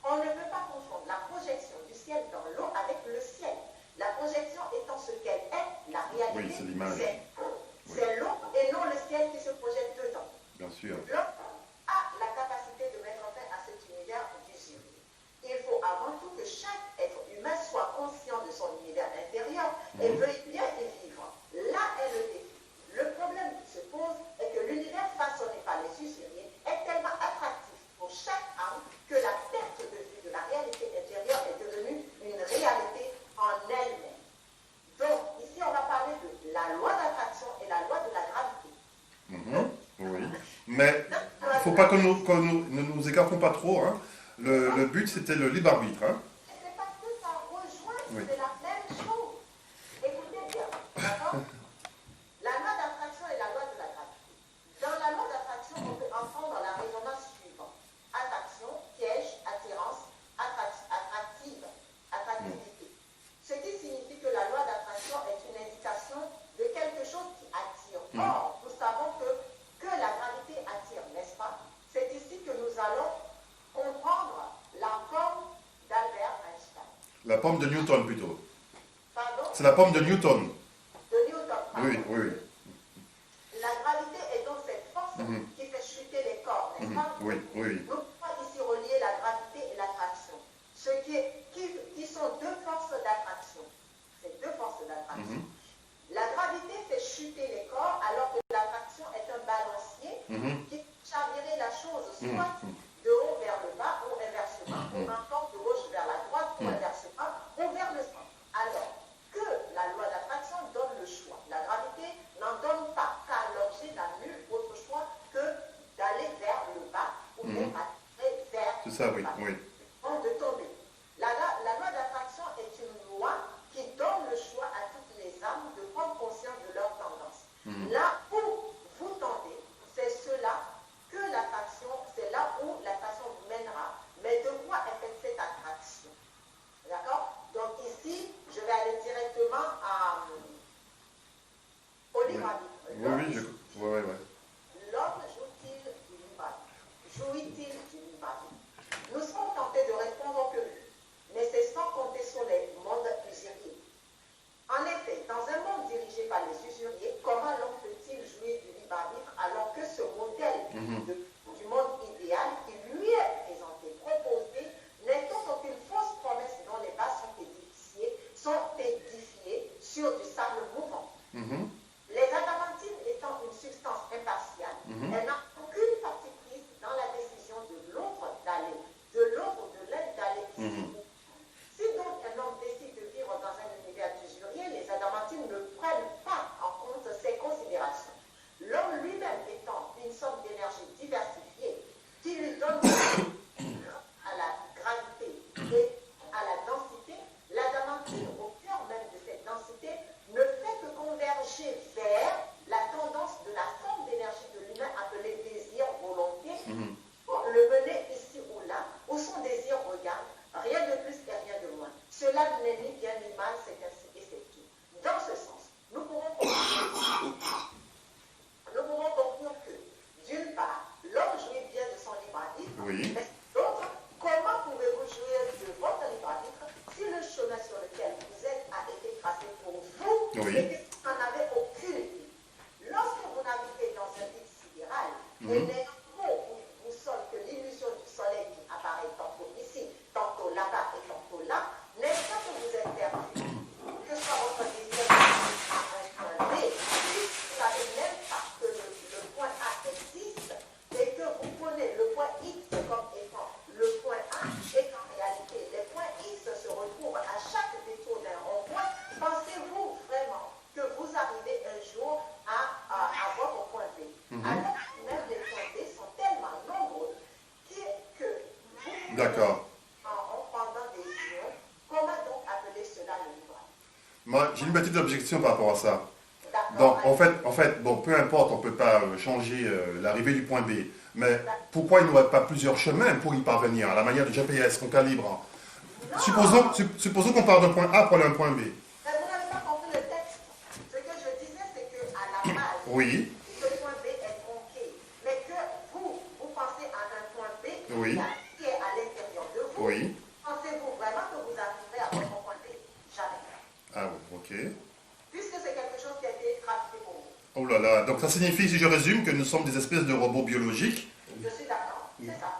On ne peut pas confondre la projection du ciel dans l'eau avec le ciel. La projection étant ce qu'elle est, la réalité, c'est l'image. C'est l'eau et non le ciel qui se projette dedans. Bien sûr. L'homme a la capacité de mettre fin à cet univers d'usurier. Il faut avant tout que chaque être humain soit conscient de son univers intérieur et veuille bien y vivre. Là est le défi. Le problème qui se pose est que l'univers façonné par les usuriers est tellement attractif pour chaque âme que la perte de vue de la réalité intérieure est devenue une réalité en elle-même. Donc, ici, on va parler de la loi d'attraction et la loi de la gravité. Oui, mais il ne faut pas que ne nous écartons pas trop. Hein. Le but, c'était le libre arbitre. Hein. C'est parce que ça rejoint, c'est la même chose. Écoutez bien, d'accord? La loi d'attraction et la loi de la gravité. Dans la loi d'attraction, on peut entendre la résonance suivante. Attraction, piège, attirance, attractivité. Ce qui signifie que la loi d'attraction est une indication de quelque chose qui attire. Or, nous savons que la gravité attire, n'est-ce pas? C'est ici que nous allons comprendre la pomme d'Albert Einstein. La pomme de Newton, plutôt. Pardon? C'est la pomme de Newton. De Newton, pardon. Oui. La gravité est donc cette force qui fait chuter les corps, n'est-ce pas? Oui. Nous pouvons ici relier la gravité et l'attraction. Qui sont deux forces d'attraction. C'est deux forces d'attraction. La gravité fait chuter les corps alors que l'attraction est un balancier qui chavirait la chose soit de haut vers le bas ou inversement, ou encore de gauche vers la droite ou inversement, ou vers le centre. Alors que la loi d'attraction donne le choix. La gravité n'en donne pas, car l'objet n'a nul autre choix que d'aller vers le bas ou d'être attiré vers C'est ça, le bas. oui. De tomber. La loi d'attraction est une loi qui donne le choix à toutes les âmes de prendre conscience de leur tendance. Là où vous tendez, c'est là où l'attraction vous mènera. Mais de quoi est faite cette attraction? D'accord? Donc ici, je vais aller directement au libre arbitre. Oui. L'homme joue-t-il du libre arbitre? Jouit-il du libre arbitre? Nous sommes tentés de répondre que oui, mais c'est sans compter sur les mondes usuriers. En effet, dans un monde dirigé par les usuriers, comment l'homme peut-il jouir du libre arbitre alors que ce modèle du monde idéal qui lui est présenté, proposé, n'est aucune fausse promesse dont les bases sont édifiées sur du sable mouvant. Les adamantines étant une substance impartiale, elles n'ont aucune partie prise dans la décision de l'autre d'aller, de l'autre ou de l'un d'aller ici. Si donc un homme décide de vivre dans un univers d'usurier, les adamantines ne prennent pas en compte ces considérations. L'homme lui-même étant une sorte d'énergie diversifiée qui lui donne à la gravité et à la densité, l'adamantine au cœur même de cette densité ne fait que converger vers la tendance de la forme d'énergie de l'humain appelée désir, volonté, pour le mener ici ou là, où son désir regarde, rien de plus et rien de moins. Cela n'est ni bien ni mal, c'est ainsi et c'est tout. Dans ce sens, nous pouvons conclure que, d'une part, l'homme jouit bien de son libre arbitre, mais d'autre, comment pouvez-vous jouir de votre libre arbitre si le chemin sur lequel vous êtes a été tracé pour vous et que vous n'en avez aucune idée? Lorsque vous naviguez dans un vide sidéral, et n'ayant pour boussole que l'illusion du soleil qui apparaît tantôt ici, tantôt là-bas et tantôt là, n'est-ce pas que vous êtes perdu? Que soit votre désir à un point B, si vous ne savez même pas que le point A existe et que vous prenez le point X comme étant le point A et qu'en réalité les points X se retrouvent à chaque détour d'un rond-point, pensez-vous vraiment que vous arrivez un jour à avoir au point B? Alors même les points B sont tellement nombreux que vous D'accord. en prendant des lieux une petite objection par rapport à ça. D'accord. Donc, en fait, bon, peu importe, on ne peut pas changer l'arrivée du point B. Mais pourquoi il n'y aurait pas plusieurs chemins pour y parvenir, à la manière du GPS qu'on calibre? Supposons qu'on part d'un point A pour aller à un point B. Mais vous n'avez pas compris le texte. Ce que je disais, c'est qu'à la base, Oui, le point B est tronqué. Mais que vous pensez à un point B Oui. qui est à l'intérieur de vous. oui. Pensez-vous vraiment que vous arriverez à votre point B? Jamais. Ah oui, ok. Puisque c'est quelque chose qui a été trafiqué pour vous. Oh là là, donc ça signifie, si je résume, que nous sommes des espèces de robots biologiques. Je suis d'accord, c'est ça.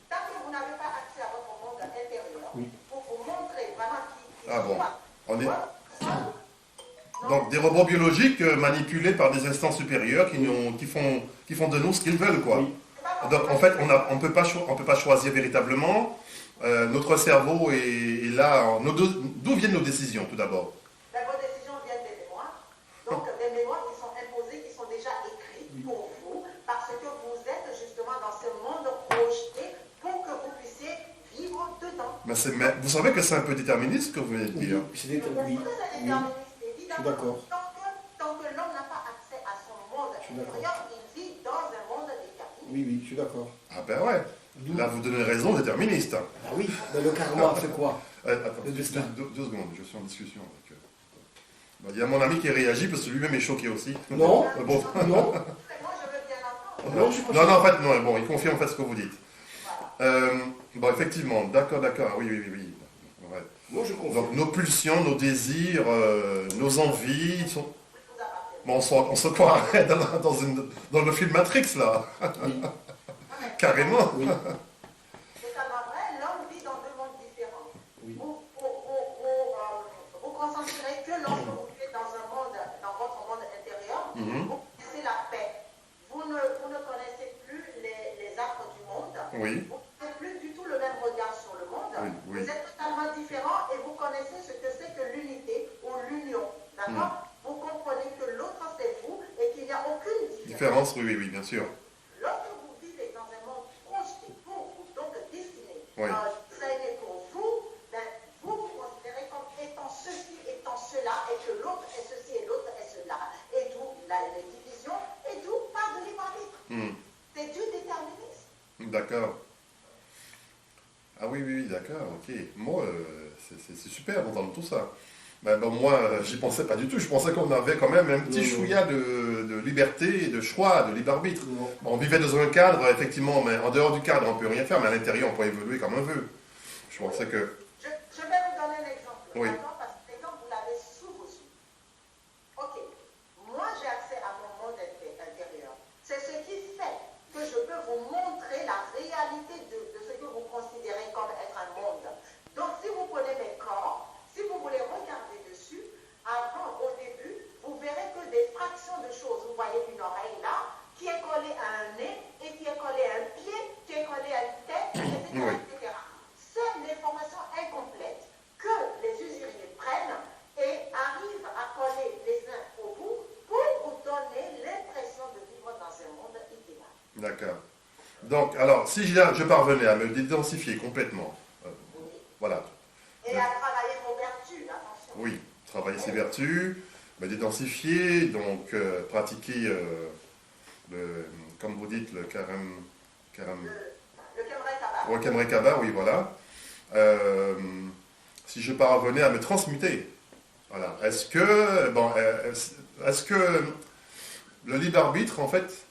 Tant que vous n'avez pas accès à votre monde intérieur, pour vous montrer vraiment qui Ah bon, soit. on est... Non, Donc des robots biologiques manipulés par des instances supérieures qui font de nous ce qu'ils veulent, quoi. Oui. c'est pas Donc en fait, on peut pas choisir véritablement. Notre cerveau est là. D'où viennent nos décisions, tout d'abord? vos décisions viennent des mémoires. Donc, des mémoires qui sont imposées, qui sont déjà écrites pour vous, parce que vous êtes justement dans ce monde projeté pour que vous puissiez vivre dedans. Mais vous savez que c'est un peu déterministe, ce que vous venez de Oui, dire. c'est Bien oui, sûr que c'est oui. déterministe, Je suis évidemment. d'accord. Tant que l'homme n'a pas accès à son monde suis d'accord. intérieur, il vit dans un monde déterminé. Oui, oui, je suis d'accord. Ah ben ouais. Là, vous donnez raison, déterministe. Ah oui, mais le karma, c'est quoi? Attends, Le destin. deux secondes, je suis en discussion avec... Il y a mon ami qui réagit parce que lui-même est choqué aussi. Non, Bon. non, Moi, je veux bien l'entendre. non, je suis pas Non, en fait, non, bon, il confirme en fait ce que vous dites. Bon, effectivement, d'accord, oui. Ouais. non, je confirme. Donc, nos pulsions, nos désirs, nos envies, Vous appartenez. bon, on se croirait dans le film Matrix, là. Oui, Carrément. oui, C'est tellement vrai, l'homme vit dans deux mondes différents. oui. Vous concentrerez que lorsque vous vivez dans un monde, dans votre monde intérieur, vous connaissez la paix. Vous ne connaissez plus les actes du monde. Oui, Vous n'avez plus du tout le même regard sur le monde. Oui. Vous êtes totalement différents et vous connaissez ce que c'est que l'unité ou l'union. D'accord? Vous comprenez que l'autre c'est vous et qu'il n'y a aucune différence. différence, oui, bien sûr. Lorsque vous vivez dans un monde projeté pour vous, donc destiné, Oui. designé pour vous, ben, vous vous considérez comme étant ceci, étant cela, et que l'autre est ceci et l'autre est cela. Et d'où les divisions, et d'où pas de libre arbitre. C'est du déterminisme. D'accord. Ah oui, d'accord, ok. Moi, c'est super d'entendre tout ça. Ben, moi, j'y pensais pas du tout. Je pensais qu'on avait quand même un petit chouïa de liberté, de choix, de libre arbitre. Non. On vivait dans un cadre, effectivement, mais en dehors du cadre, on peut rien faire, mais à l'intérieur, on peut évoluer comme on veut. Je pensais que... Je vais vous donner un exemple. Oui. D'accord? Parce que l'exemple, vous l'avez sous vos yeux. Ok. Moi, j'ai accès à mon monde intérieur. C'est ce qui fait que je peux vous montrer la réalité de ce que vous considérez comme être un monde. Donc, si vous prenez mes corps, si vous voulez regarder dessus, avant, au début, vous verrez que des fractions de choses. Vous voyez une oreille là, qui est collée à un nez, et qui est collée à un pied, qui est collée à une tête, etc. Oui. etc. C'est l'information incomplète que les usuriers prennent et arrivent à coller les uns au bout pour vous donner l'impression de vivre dans un monde idéal. D'accord. Donc, alors, si je parvenais à me dédensifier complètement, voilà, Et à travailler vos vertus, attention. oui, travailler ses vertus, me dédensifier, donc pratiquer, comme vous dites, le Le Kemre Kaba. Wakam Rekaba, oui, voilà. Si je parvenais à me transmuter, voilà. Est-ce que le libre arbitre, en fait,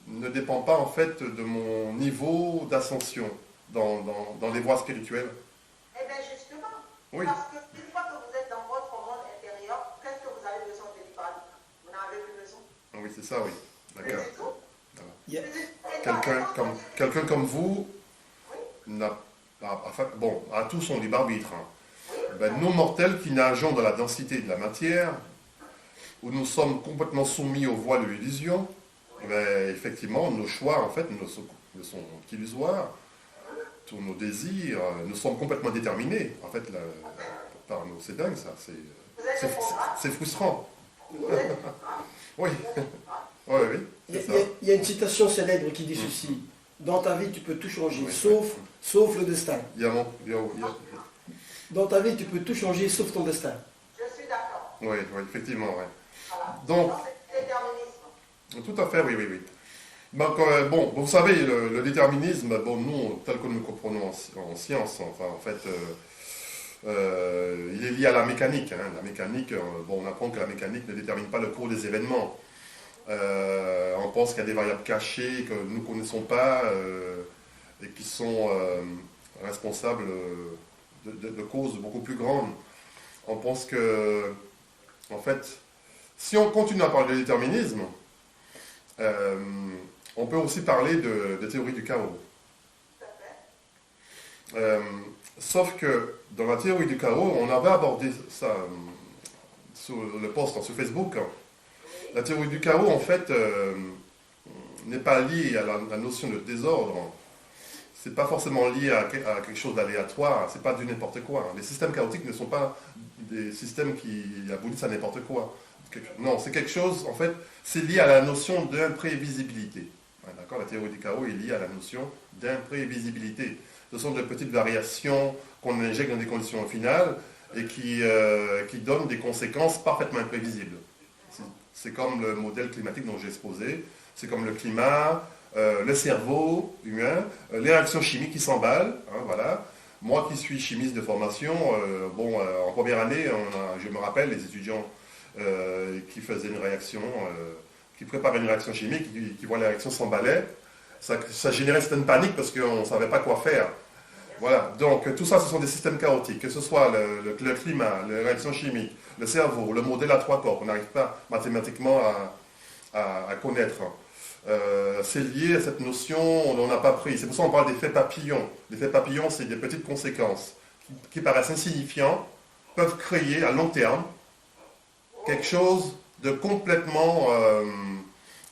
ne dépend pas, en fait, de mon niveau d'ascension dans les voies spirituelles? Eh bien, justement, Oui. parce qu'une fois que vous êtes dans votre monde intérieur, qu'est-ce que vous avez besoin de libre arbitre? Vous n'en avez plus besoin. Oui, c'est ça, oui. D'accord. C'est tout. Il y a- Quelqu'un comme vous n'a pas, enfin, bon, a tout son libre arbitre. Ben, nous, mortels qui nageons dans la densité de la matière, où nous sommes complètement soumis aux voies de l'illusion, ben, effectivement, nos choix, en fait, ne sont qu'illusoires. Tous nos désirs, nous sommes complètement déterminés. En fait, par nous, c'est dingue, ça. C'est frustrant. Oui. Oui, Il y, c'est a, ça. il y a une citation célèbre qui dit ceci. Dans ta vie, tu peux tout changer, Oui. sauf le destin. Il y a Dans ta vie, tu peux tout changer sauf ton destin. Je suis d'accord. Oui, oui, effectivement, oui. Voilà. Donc, C'est le déterminisme. tout à fait, oui, oui, oui. Donc, bon, vous savez, le déterminisme, bon, nous, tel que nous le comprenons en science, enfin, en fait, il est lié à la mécanique. Hein. La mécanique, bon, on apprend que la mécanique ne détermine pas le cours des événements. On pense qu'il y a des variables cachées que nous ne connaissons pas et qui sont responsables de causes beaucoup plus grandes. On pense que, en fait, si on continue à parler de déterminisme, on peut aussi parler de théorie du chaos. Sauf que dans la théorie du chaos, on avait abordé ça sur le post sur Facebook. La théorie du chaos, en fait, n'est pas liée à la notion de désordre. C'est pas forcément lié à quelque chose d'aléatoire. C'est pas du n'importe quoi. Les systèmes chaotiques ne sont pas des systèmes qui aboutissent à n'importe quoi. Non, c'est quelque chose, en fait, c'est lié à la notion d'imprévisibilité. D'accord ? La théorie du chaos est liée à la notion d'imprévisibilité. Ce sont de petites variations qu'on injecte dans des conditions finales et qui donnent des conséquences parfaitement imprévisibles. C'est comme le modèle climatique dont j'ai exposé, c'est comme le climat, le cerveau humain, les réactions chimiques qui s'emballent, hein, voilà. Moi qui suis chimiste de formation, en première année, je me rappelle les étudiants qui faisaient une réaction, qui préparaient une réaction chimique, qui voient la réaction s'emballer, ça générait une certaine panique parce qu'on ne savait pas quoi faire. Voilà, donc tout ça, ce sont des systèmes chaotiques, que ce soit le climat, les réactions chimiques, le cerveau, le modèle à trois corps, qu'on n'arrive pas mathématiquement à connaître. C'est lié à cette notion, on n'a pas pris. C'est pour ça qu'on parle d'effets papillons. L'effet papillon, c'est des petites conséquences qui paraissent insignifiantes, peuvent créer à long terme quelque chose de complètement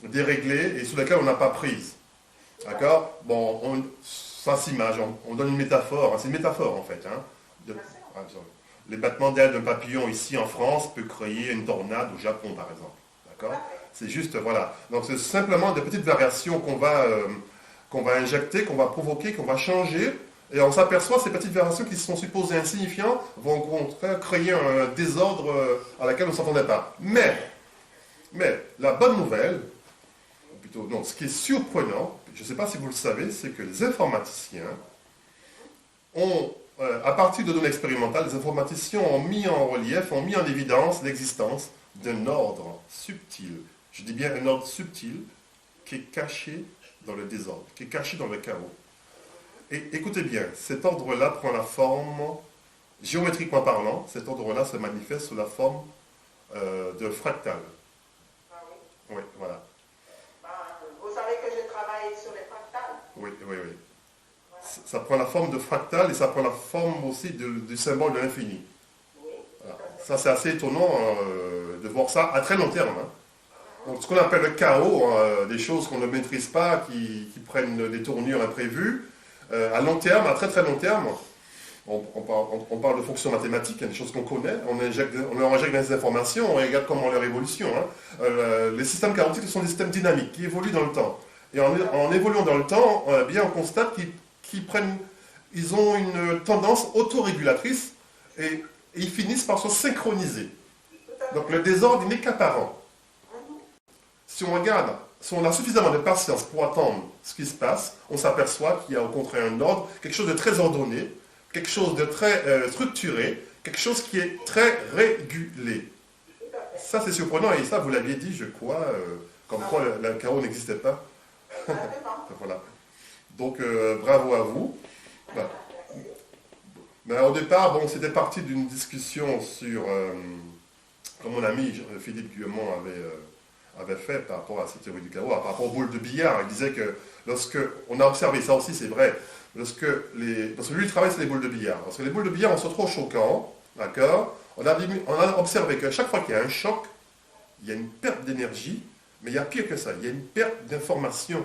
déréglé et sur lequel on n'a pas prise. D'accord ? Bon, ça s'image, on donne une métaphore, hein, c'est une métaphore en fait. Hein, les battements d'ailes d'un papillon ici en France peut créer une tornade au Japon par exemple. D'accord ? C'est juste, voilà. Donc c'est simplement des petites variations qu'on va injecter, qu'on va provoquer, qu'on va changer. Et on s'aperçoit que ces petites variations qui sont supposées insignifiantes vont au contraire créer un désordre à laquelle on ne s'attendait pas. Mais la bonne nouvelle, ou plutôt non, ce qui est surprenant, je ne sais pas si vous le savez, c'est que les informaticiens ont, à partir de données expérimentales, les informaticiens ont mis en relief, ont mis en évidence l'existence d'un ordre subtil. Je dis bien un ordre subtil qui est caché dans le désordre, qui est caché dans le chaos. Et écoutez bien, cet ordre-là prend la forme, géométriquement parlant, cet ordre-là se manifeste sous la forme de fractal. Ah oui. Oui, voilà. Vous savez que je travaille sur les fractales. Oui, oui, oui. Ça prend la forme de fractal et ça prend la forme aussi du symbole de l'infini. Oui. Voilà. Ça, c'est assez étonnant de voir ça à très long terme. Hein. Donc, ce qu'on appelle le chaos, des choses qu'on ne maîtrise pas, qui prennent des tournures imprévues, à long terme, à très très long terme, on parle de fonctions mathématiques, des choses qu'on connaît, on leur injecte des informations, on regarde comment leur évolution. Hein. Les systèmes chaotiques ce sont des systèmes dynamiques qui évoluent dans le temps. Et en évoluant dans le temps, bien on constate qu'ils ont une tendance autorégulatrice et ils finissent par se synchroniser. Donc le désordre n'est qu'apparent. Si on a suffisamment de patience pour attendre ce qui se passe, on s'aperçoit qu'il y a au contraire un ordre, quelque chose de très ordonné, quelque chose de très structuré, quelque chose qui est très régulé. Ça c'est surprenant et ça vous l'aviez dit, je crois, comme quoi le chaos n'existait pas. Voilà. Donc bravo à vous. Voilà. Mais au départ, bon, c'était parti d'une discussion sur, comme mon ami Philippe Guillemont avait fait par rapport à cette théorie du chaos, par rapport aux boules de billard. Il disait que lorsque, on a observé, ça aussi c'est vrai, parce que lui il travaille sur les boules de billard. Parce que les boules de billard sont trop choquants, d'accord ? On a observé qu'à chaque fois qu'il y a un choc, il y a une perte d'énergie, mais il y a pire que ça, il y a une perte d'information.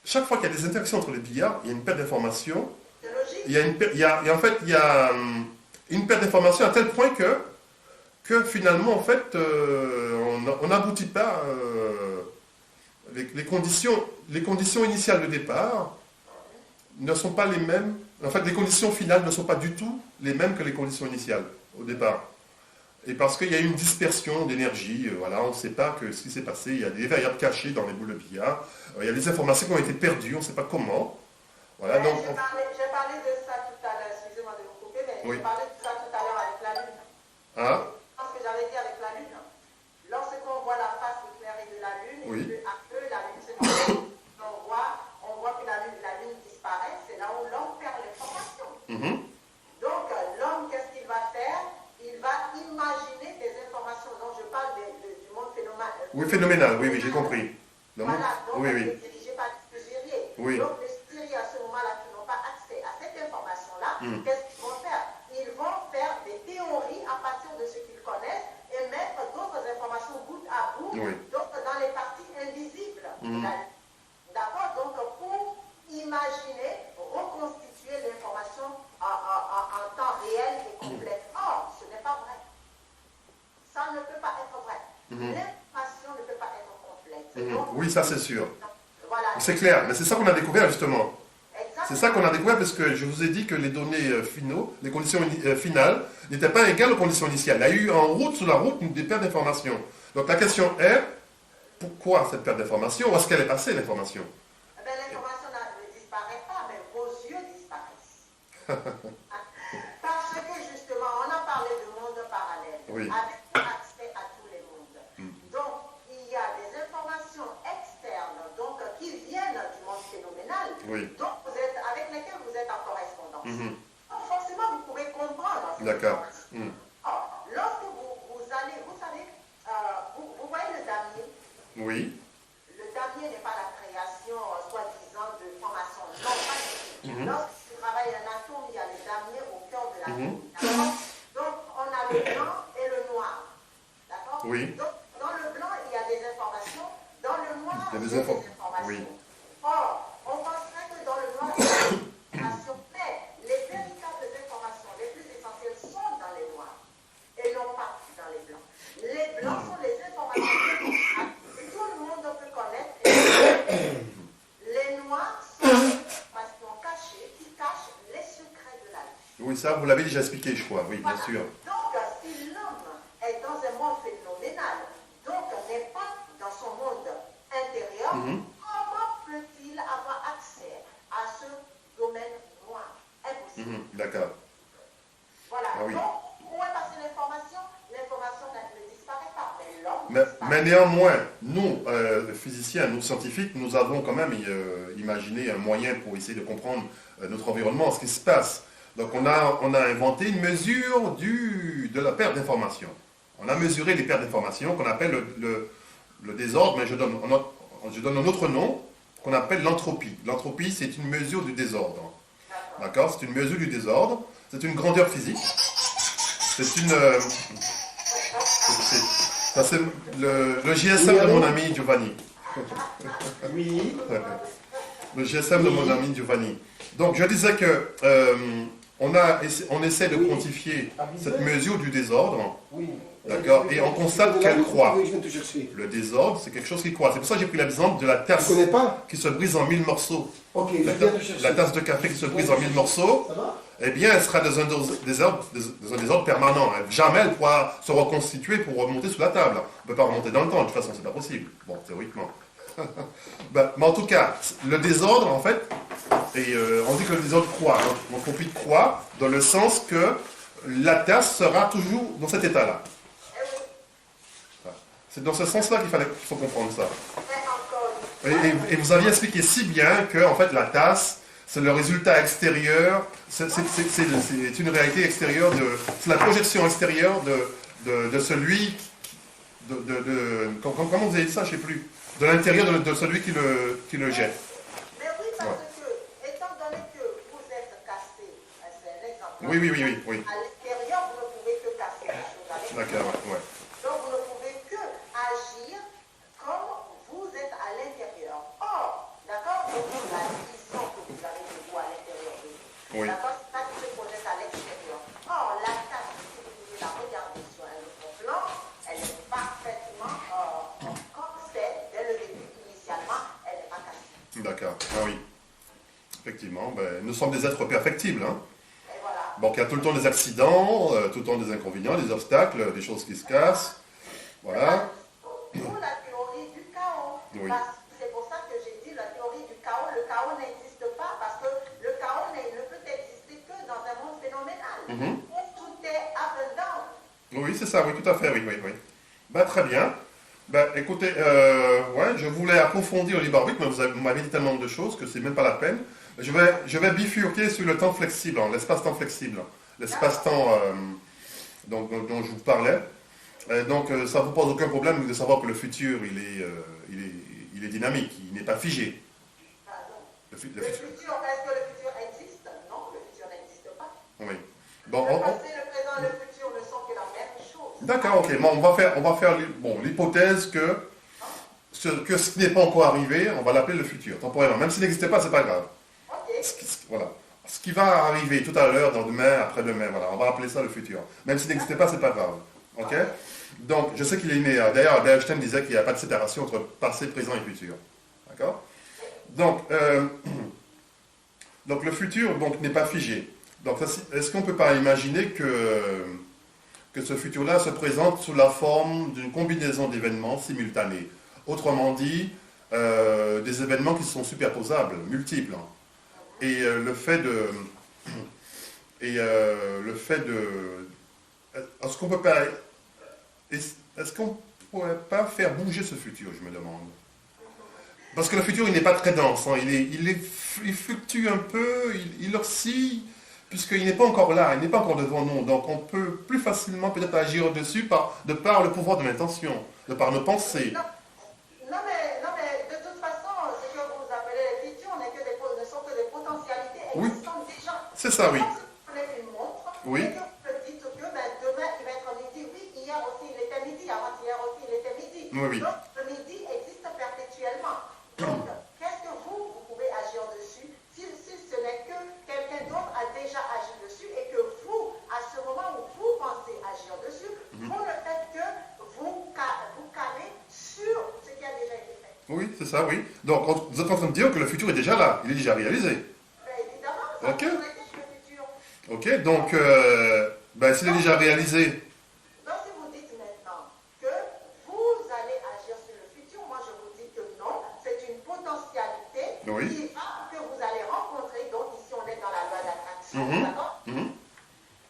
Chaque fois qu'il y a des interactions entre les billards, il y a une perte d'information. Il y a une perte d'information à tel point que finalement, en fait, on n'aboutit pas. Les conditions initiales de départ ne sont pas les mêmes En fait, les conditions finales ne sont pas du tout les mêmes que les conditions initiales, au départ. Et parce qu'il y a une dispersion d'énergie, voilà, on ne sait pas ce qui s'est passé, il y a des variables cachées dans les boules de billard, il y a des informations qui ont été perdues, on ne sait pas comment. Voilà, donc, j'ai parlé de ça tout à l'heure, excusez-moi de vous couper, mais oui. j'ai parlé de ça tout à l'heure avec la Lune. Ah, Je pense que j'avais dit avec la Lune. Lorsqu'on voit la face éclairée de la Lune, oui. et peu la Lune se met, on voit que la Lune disparaît, c'est là où l'homme perd l'information. Donc, l'homme, qu'est-ce qu'il va faire? Il va imaginer des informations dont je parle du monde phénoménal. Oui, phénoménal, oui, j'ai compris. Voilà, donc oui, oui. c'est dirigé par les Syriens. Oui. Donc, les Syriens, à ce moment-là, qui n'ont pas accès à cette information-là, qu'est-ce qu'ils vont faire? Ils vont faire des théories à partir de ce qu'ils connaissent et mettre d'autres informations bout à bout, Oui. donc dans les parties invisibles. D'accord? Donc, pour imaginer, reconstituer l'information en temps réel et complet. Or, ce n'est pas vrai. Ça ne peut pas être vrai. L'information ne peut pas être complète. Donc, oui, ça c'est sûr. voilà. C'est clair, mais c'est ça qu'on a découvert justement. Exactement. C'est ça qu'on a découvert parce que je vous ai dit que les données finaux, les conditions finales, n'étaient pas égales aux conditions initiales. Il y a eu en route, sur la route, des pertes d'informations. Donc la question est, pourquoi cette perte d'information? Où est-ce qu'elle est passée l'information? Eh bien, l'information ne disparaît pas, mais vos yeux disparaissent. Parce que justement, on a parlé de monde parallèle, Oui. avec accès à tous les mondes. Donc, il y a des informations externes donc, qui viennent du monde phénoménal, Oui. donc avec lesquelles vous êtes en correspondance. Donc, forcément, vous pourrez comprendre ces D'accord. informations. Or, lorsque vous allez, vous savez, vous voyez le damier. Oui. Le damier n'est pas la création, soi-disant, de formation. Non, pas du tout. Lorsque tu travailles un atome, il y a le damier au cœur de l'atome. D'accord? Donc, on a le blanc et le noir. D'accord? Oui. Donc, dans le blanc, il y a des informations. Dans le noir, Il y a des il y a des Oui. informations. Or, on penserait que dans le noir, il y a des informations. Mais les véritables informations les plus essentielles sont dans les noirs et non pas dans les blancs. Les blancs sont les informations que tout le monde peut connaître. Les noirs sont les informations cachées qui cachent les secrets de la vie. Oui, ça, vous l'avez déjà expliqué, je crois. Oui, bien Voilà. sûr. Donc, si l'homme est dans un monde phénoménal, donc n'est pas dans son monde intérieur, comment peut-il avoir accès à ce domaine noir? Impossible. D'accord. Voilà. Ah oui. Donc, où est passée l'information? L'information ne disparaît pas, mais l'homme Mais disparaît. néanmoins, nous, physiciens, nous, scientifiques, nous avons quand même imaginé un moyen pour essayer de comprendre notre environnement, ce qui se passe. Donc on a inventé une mesure de la perte d'information. On a mesuré les pertes d'information qu'on appelle le désordre, mais je donne un autre nom qu'on appelle l'entropie. L'entropie, c'est une mesure du désordre. D'accord? C'est une mesure du désordre. C'est une grandeur physique. C'est une... ça, c'est le GSM de mon ami Giovanni. Oui. Le GSM de mon ami Giovanni. Donc je disais que on essaie de quantifier cette mesure du désordre, Oui. d'accord, et on constate qu'elle croît. Je viens te chercher. Le désordre, c'est quelque chose qui croît. C'est pour ça que j'ai pris l'exemple de la Tu tasse connais pas? qui se brise en 1000 morceaux. Ok, je La, viens te chercher. la tasse de café qui se brise en 1000 morceaux, Ça va? eh bien, elle sera dans un désordre permanent. Jamais elle pourra se reconstituer pour remonter sous la table. On ne peut pas remonter dans le temps, de toute façon, c'est pas possible. Bon, théoriquement. Mais en tout cas, le désordre, en fait, et on dit que le désordre croît. Hein. L'entropie croît dans le sens que la tasse sera toujours dans cet état-là. C'est dans ce sens-là qu'il faut comprendre ça. Et vous aviez expliqué si bien que, en fait, la tasse, c'est le résultat extérieur, c'est une réalité extérieure, c'est la projection extérieure de celui, comment vous avez dit ça, je ne sais plus, de l'intérieur de celui qui le jette. Mais oui, parce que, étant donné que vous êtes cassé, c'est un exemple. Oui. À l'extérieur, vous ne pouvez que casser les choses à l'extérieur. D'accord, ouais. Donc, vous ne pouvez que agir comme vous êtes à l'intérieur. Or, d'accord, donc la vision que vous avez de vous à l'intérieur de vous, Oui. d'accord, c'est ça qui se projette à l'extérieur. Or, la tasse, si vous pouvez la regarder sur un autre plan, elle est parfaitement comme c'est dès le début. Initialement, elle n'est pas cassée. D'accord, ah oui. effectivement. Ben, nous sommes des êtres perfectibles. Hein. Et voilà. Donc, il y a tout le temps des accidents, tout le temps des inconvénients, des obstacles, des choses qui se cassent. Voilà. Pour la théorie du chaos. Oui. C'est pour ça que j'ai dit la théorie du chaos. Le chaos n'existe pas parce que le chaos ne peut exister que dans un monde phénoménal. Où tout est up and down. Oui, c'est ça, oui, tout à fait, oui, oui, oui. Ben, très bien. Ben, écoutez, ouais, je voulais approfondir le libre arbitre, mais vous m'avez dit tellement de choses que c'est même pas la peine. Je vais bifurquer sur le temps flexible, hein, l'espace-temps flexible, l'espace-temps dont je vous parlais. Donc, ça ne vous pose aucun problème de savoir que le futur, il est dynamique, il n'est pas figé. Le futur, est-ce que le futur existe? Non, le futur n'existe pas. Oui. Bon, Le passé, le présent et le futur ne sont que la même chose. D'accord, ok. Bon, on va faire l'hypothèse que ce qui n'est pas encore arrivé, on va l'appeler le futur, temporairement. Même s'il n'existait pas, c'est pas grave. Ok. Voilà. Ce qui va arriver tout à l'heure, dans demain, après-demain, voilà, on va appeler ça le futur. Même s'il n'existait pas, c'est pas grave. Ok? Donc, je sais qu'il est né. D'ailleurs, Einstein disait qu'il n'y a pas de séparation entre passé, présent et futur. D'accord? Donc, le futur n'est pas figé. Donc, est-ce qu'on ne peut pas imaginer que ce futur-là se présente sous la forme d'une combinaison d'événements simultanés? Autrement dit, des événements qui sont superposables, multiples. Et le fait de... Est-ce qu'on peut pas... Est-ce qu'on ne pourrait pas faire bouger ce futur, je me demande? Parce que le futur, il n'est pas très dense. Hein. Il fluctue un peu, il oscille, puisqu'il n'est pas encore là, il n'est pas encore devant nous. Donc on peut plus facilement peut-être agir dessus de par le pouvoir de l'intention, de par nos pensées. Non, mais de toute façon, ce que vous appelez les futurs ne sont que des potentialités existantes déjà. C'est ça, oui. Comme si vous prenez une montre, Oui. et que vous dites que demain il va être midi. Oui, hier aussi il était midi, avant-hier aussi il était midi. Oui, oui. Donc le midi existe perpétuellement. Donc, qu'est-ce que vous pouvez agir dessus si ce n'est que quelqu'un d'autre a déjà agi dessus et que vous, à ce moment où vous pensez agir dessus, vous ne faites que vous caler sur ce qui a déjà été fait. Oui, c'est ça, oui. Donc vous êtes en train de dire que le futur est déjà là, il est déjà réalisé. Évidemment, ça Ok. vous existe le futur. Ok, donc s'il est déjà réalisé, Donc, si vous dites maintenant que vous allez agir sur le futur, moi je vous dis que non, c'est une potentialité que vous allez rencontrer. Donc, ici on est dans la loi d'attraction, d'accord?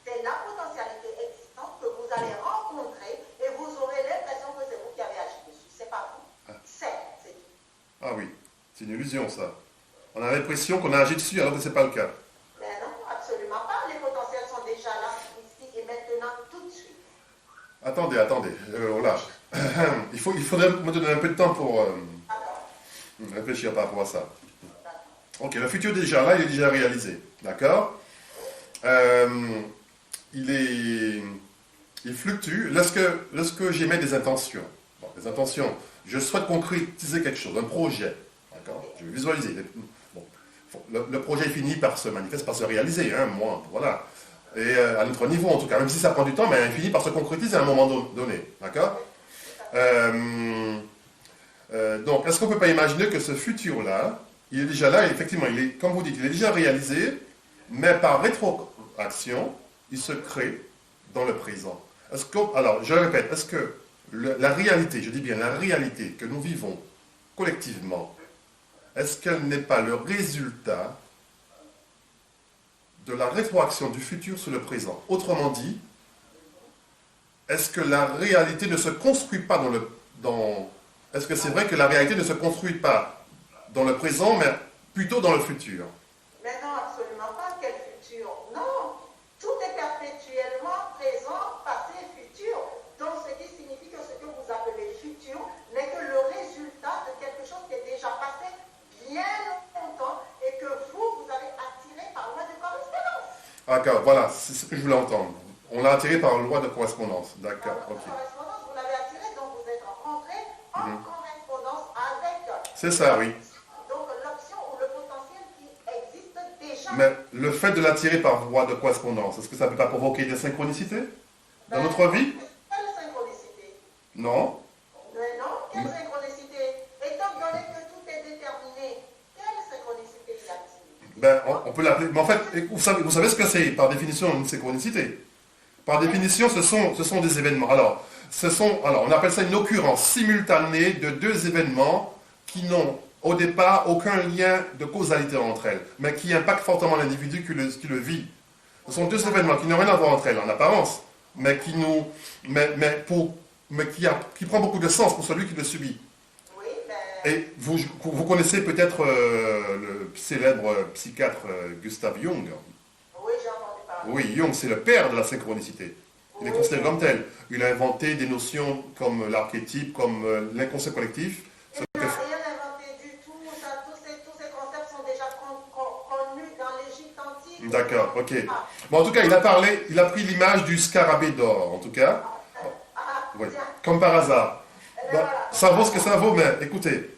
C'est la potentialité existante que vous allez rencontrer et vous aurez l'impression que c'est vous qui avez agi dessus. C'est pas vous. C'est tout. ah oui, c'est une illusion ça. On a l'impression qu'on a agi dessus alors que ce n'est pas le cas. Mais non, absolument pas. Les potentiels sont déjà là, ici et maintenant, tout de suite. Attendez, voilà. Il faudrait me donner un peu de temps pour réfléchir par rapport à ça. Ok, le futur est déjà là, il est déjà réalisé. D'accord? Il fluctue lorsque j'émets des intentions. Bon, des intentions, je souhaite concrétiser quelque chose, un projet. D'accord? Je vais visualiser. Bon, le projet finit par se manifester, par se réaliser. Hein, moi, voilà. Et à notre niveau, en tout cas, même si ça prend du temps, mais il finit par se concrétiser à un moment donné. D'accord? Donc, est-ce qu'on ne peut pas imaginer que ce futur-là, il est déjà là, et effectivement, comme vous dites, il est déjà réalisé, mais par rétroaction, il se crée dans le présent. Alors, je répète, est-ce que la réalité, je dis bien la réalité que nous vivons collectivement, est-ce qu'elle n'est pas le résultat de la rétroaction du futur sur le présent? Autrement dit, est-ce que la réalité ne se construit pas est-ce que c'est vrai que la réalité ne se construit pas dans le présent, mais plutôt dans le futur? Mais non, absolument pas. Quel futur? Non. Tout est perpétuellement présent, passé et futur. Donc, ce qui signifie que ce que vous appelez futur n'est que le résultat de quelque chose qui est déjà passé bien longtemps et que vous avez attiré par loi de correspondance. D'accord, voilà, c'est ce que je voulais entendre. On l'a attiré par loi de correspondance. D'accord, Par loi ok. de correspondance, vous l'avez attiré, donc vous êtes rentré en correspondance avec. C'est ça, oui. Donc, l'option ou le potentiel qui existe déjà. Mais le fait de l'attirer par voie de correspondance, est-ce que ça ne peut pas provoquer des synchronicités dans notre vie? Quelle synchronicité? Non. Mais non, quelle synchronicité? Étant donné que tout est déterminé, quelle synchronicité y a-t-il? peut l'appeler. Mais en fait, vous savez ce que c'est par définition une synchronicité. Par définition, ce sont des événements. Alors, on appelle ça une occurrence simultanée de deux événements qui n'ont au départ aucun lien de causalité entre elles, mais qui impactent fortement l'individu qui le vit. Ce sont deux événements qui n'ont rien à voir entre elles en apparence, mais qui prend beaucoup de sens pour celui qui le subit. Oui, ben... Et vous connaissez peut-être le célèbre psychiatre Gustav Jung. Oui, j'ai entendu parler. Oui, Jung, c'est le père de la synchronicité. Il est considéré comme tel. Il a inventé des notions comme l'archétype, comme l'inconscient collectif. Il n'a rien inventé du tout. Tous ces concepts sont déjà connus dans l'Égypte antique. D'accord, ok. Bon, en tout cas, il a pris l'image du scarabée d'or, en tout cas. Oui, comme par hasard. Bon, ça vaut ce que ça vaut, mais écoutez.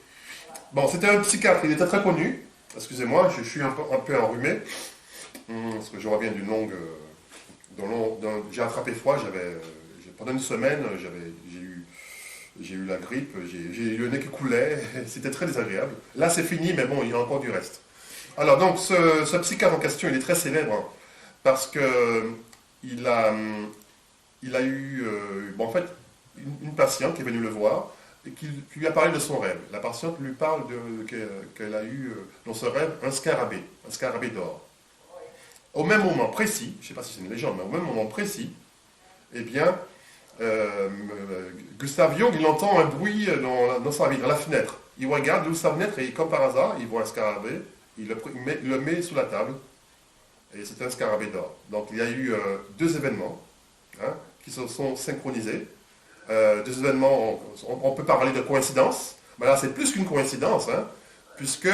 Bon, c'était un psychiatre, il était très connu. Excusez-moi, je suis un peu enrhumé. Parce que je reviens d'une longue... j'ai attrapé froid, pendant une semaine, j'ai eu la grippe, j'ai eu le nez qui coulait, c'était très désagréable. Là, c'est fini, mais bon, il y a encore du reste. Alors, donc, ce psychiatre en question, il est très célèbre, hein, parce que il a eu, en fait, une patiente qui est venue le voir, et qui lui a parlé de son rêve. La patiente lui parle qu'elle a eu, dans ce rêve, un scarabée d'or. Au même moment précis, je ne sais pas si c'est une légende, mais au même moment précis, eh bien, Gustav Jung, il entend un bruit dans sa vitre, à la fenêtre. Il regarde d'où sa fenêtre et comme par hasard, il voit un scarabée, il le met sous la table, et c'est un scarabée d'or. Donc il y a eu deux événements qui se sont synchronisés. Deux événements, on peut parler de coïncidence, mais là c'est plus qu'une coïncidence, puisque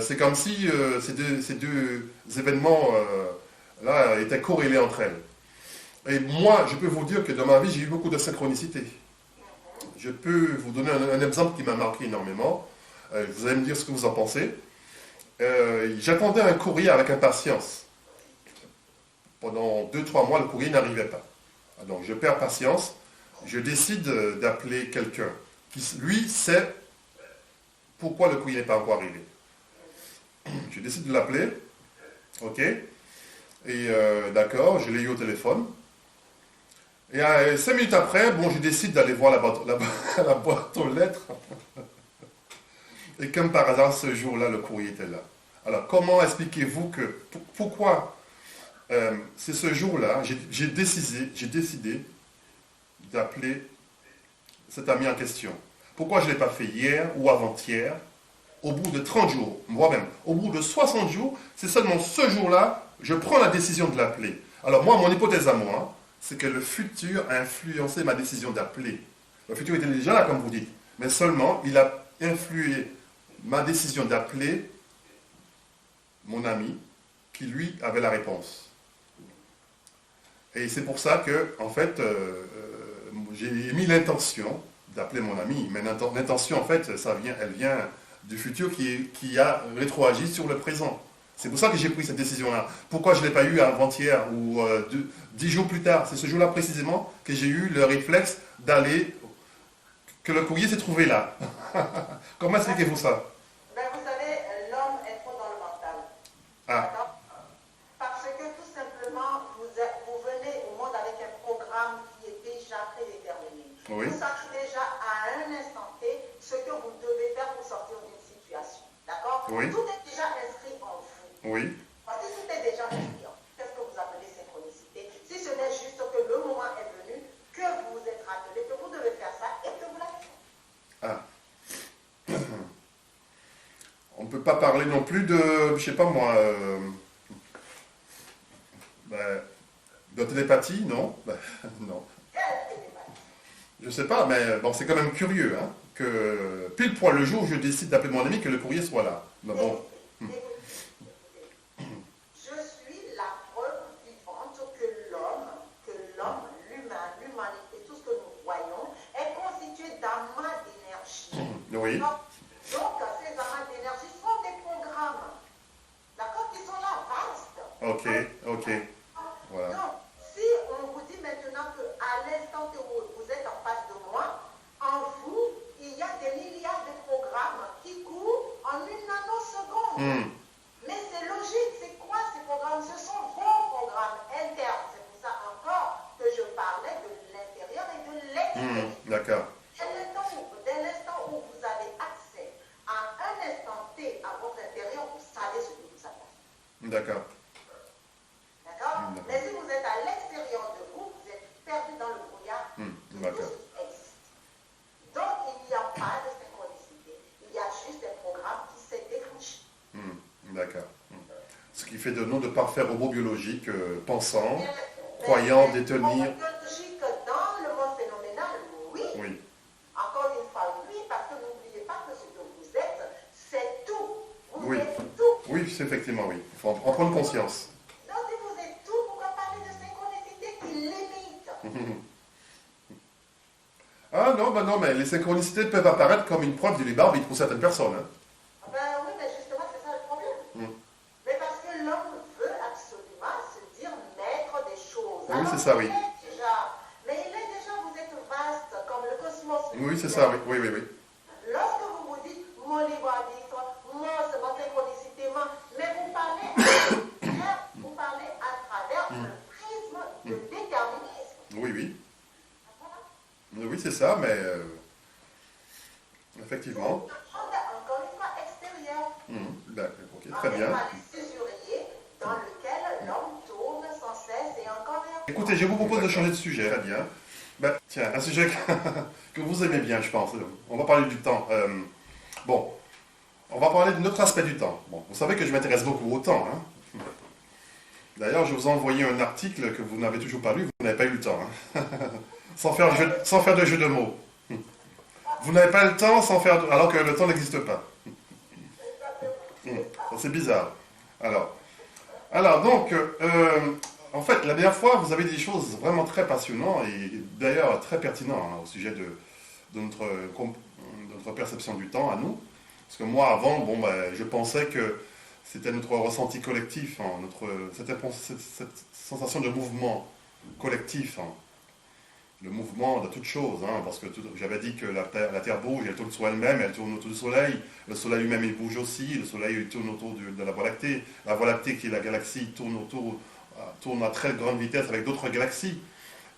c'est comme si ces deux événements là étaient corrélés entre elles. Et moi, je peux vous dire que dans ma vie, j'ai eu beaucoup de synchronicité. Je peux vous donner un exemple qui m'a marqué énormément. Vous allez me dire ce que vous en pensez. J'attendais un courrier avec impatience. Pendant 2-3 mois, le courrier n'arrivait pas. Donc je perds patience. Je décide d'appeler quelqu'un qui, lui, sait pourquoi le courrier n'est pas encore arrivé. Je décide de l'appeler. Ok. Et d'accord, je l'ai eu au téléphone. Et 5 minutes après, je décide d'aller voir la boîte aux lettres. Et comme par hasard, ce jour-là, le courrier était là. Alors, comment expliquez-vous pourquoi c'est ce jour-là, j'ai décidé d'appeler cet ami en question. Pourquoi je ne l'ai pas fait hier ou avant-hier, au bout de 30 jours, moi-même, au bout de 60 jours, c'est seulement ce jour-là, je prends la décision de l'appeler. Alors moi, mon hypothèse à moi, c'est que le futur a influencé ma décision d'appeler. Le futur était déjà là, comme vous dites, mais seulement il a influé ma décision d'appeler mon ami, qui lui avait la réponse. Et c'est pour ça que, en fait, j'ai mis l'intention d'appeler mon ami. Mais l'intention, en fait, elle vient du futur qui a rétroagi sur le présent. C'est pour ça que j'ai pris cette décision-là. Pourquoi je ne l'ai pas eu avant-hier ou 10 jours plus tard? C'est ce jour-là précisément que j'ai eu le réflexe que le courrier s'est trouvé là. Comment expliquez-vous ça? Ben, vous savez, l'homme est trop dans le mental. D'accord? Parce que tout simplement, vous venez au monde avec un programme qui est déjà prédéterminé. Oui. Vous savez déjà à un instant T ce que vous devez faire pour sortir d'une situation. D'accord? Oui. Tout est déjà inscrit en vous. Oui. Parce que tout est déjà inscrit en vous. Qu'est-ce que vous appelez synchronicité? Si ce n'est juste que le moment est venu, que vous vous êtes rappelé, que vous devez faire ça et que vous l'avez fait. Ah. On ne peut pas parler non plus de, je sais pas moi, de télépathie, non? Non. Quelle télépathie? Je ne sais pas, mais bon, c'est quand même curieux, que pile poil le jour où je décide d'appeler mon ami, que le courrier soit là. Mais bon. Je suis la preuve vivante que l'homme, l'humanité, tout ce que nous voyons, est constitué d'amas d'énergie. Oui. Donc, ces amas d'énergie sont des programmes. D'accord? Qui sont là, vastes. Ok. Voilà. Donc, si on vous dit maintenant qu'à l'instant où vous êtes en face de moi, en vous, il y a des milliards de programmes qui courent en une nanoseconde. Mais c'est logique, c'est quoi D'accord. Dès l'instant où vous avez accès à un instant T à votre intérieur, vous savez ce qui vous attend. D'accord. D'accord? Mais si vous êtes à l'extérieur de vous, vous êtes perdu dans le brouillard de tout ce qui existe. Donc, il n'y a pas de synchronicité. Il y a juste un programme qui s'est déclenché. D'accord. Ce qui fait de nous de parfaits robots biologiques, pensants, croyant détenir. Biologique dans le monde phénoménal, oui. Oui. Encore une fois, oui, parce que n'oubliez pas que ce que vous êtes, c'est tout. Vous Oui. êtes tout. Oui, c'est effectivement, oui. Il faut en prendre conscience. Donc, si vous êtes tout, pourquoi parler de synchronicité qui limite? Ah non, ben non, mais les synchronicités peuvent apparaître comme une preuve du libre arbitre pour certaines personnes. Hein. Ben oui, mais justement, c'est ça le problème. Mais parce que l'homme veut absolument se dire maître des choses. Oui, c'est ça, oui. Mais il est déjà, vous êtes vaste comme le cosmos. Oui, c'est ça, oui. Oui, oui, oui. Lorsque vous vous dites mon libre arbitre, moi, c'est ma synchronicité, mais vous parlez à travers le prisme de déterminisme. Oui, oui. Oui, c'est ça, mais effectivement. Encore une fois, extérieur. D'accord, ok, très bien. Un usurier dans lequel l'homme tourne sans cesse et encore et encore. Écoutez, je vous propose de changer de sujet. Très bien. Ben, tiens, un sujet que vous aimez bien, je pense. On va parler du temps. Bon, on va parler d'un autre aspect du temps. Bon, vous savez que je m'intéresse beaucoup au temps. Hein. D'ailleurs, je vous ai envoyé un article que vous n'avez toujours pas lu, vous n'avez pas eu le temps. Hein. sans faire de jeu de mots. Vous n'avez pas le temps alors que le temps n'existe pas. C'est bizarre. Alors donc, en fait, la dernière fois, vous avez dit des choses vraiment très passionnantes et d'ailleurs très pertinentes au sujet de notre perception du temps à nous. Parce que moi, avant, bon, ben, je pensais que c'était notre ressenti collectif, hein, cette sensation de mouvement collectif, hein, le mouvement de toute chose, hein, parce que j'avais dit que la Terre bouge, elle tourne sur elle-même, elle tourne autour du Soleil, le Soleil lui-même il bouge aussi, le Soleil il tourne autour de la Voie lactée qui est la galaxie tourne à très grande vitesse avec d'autres galaxies,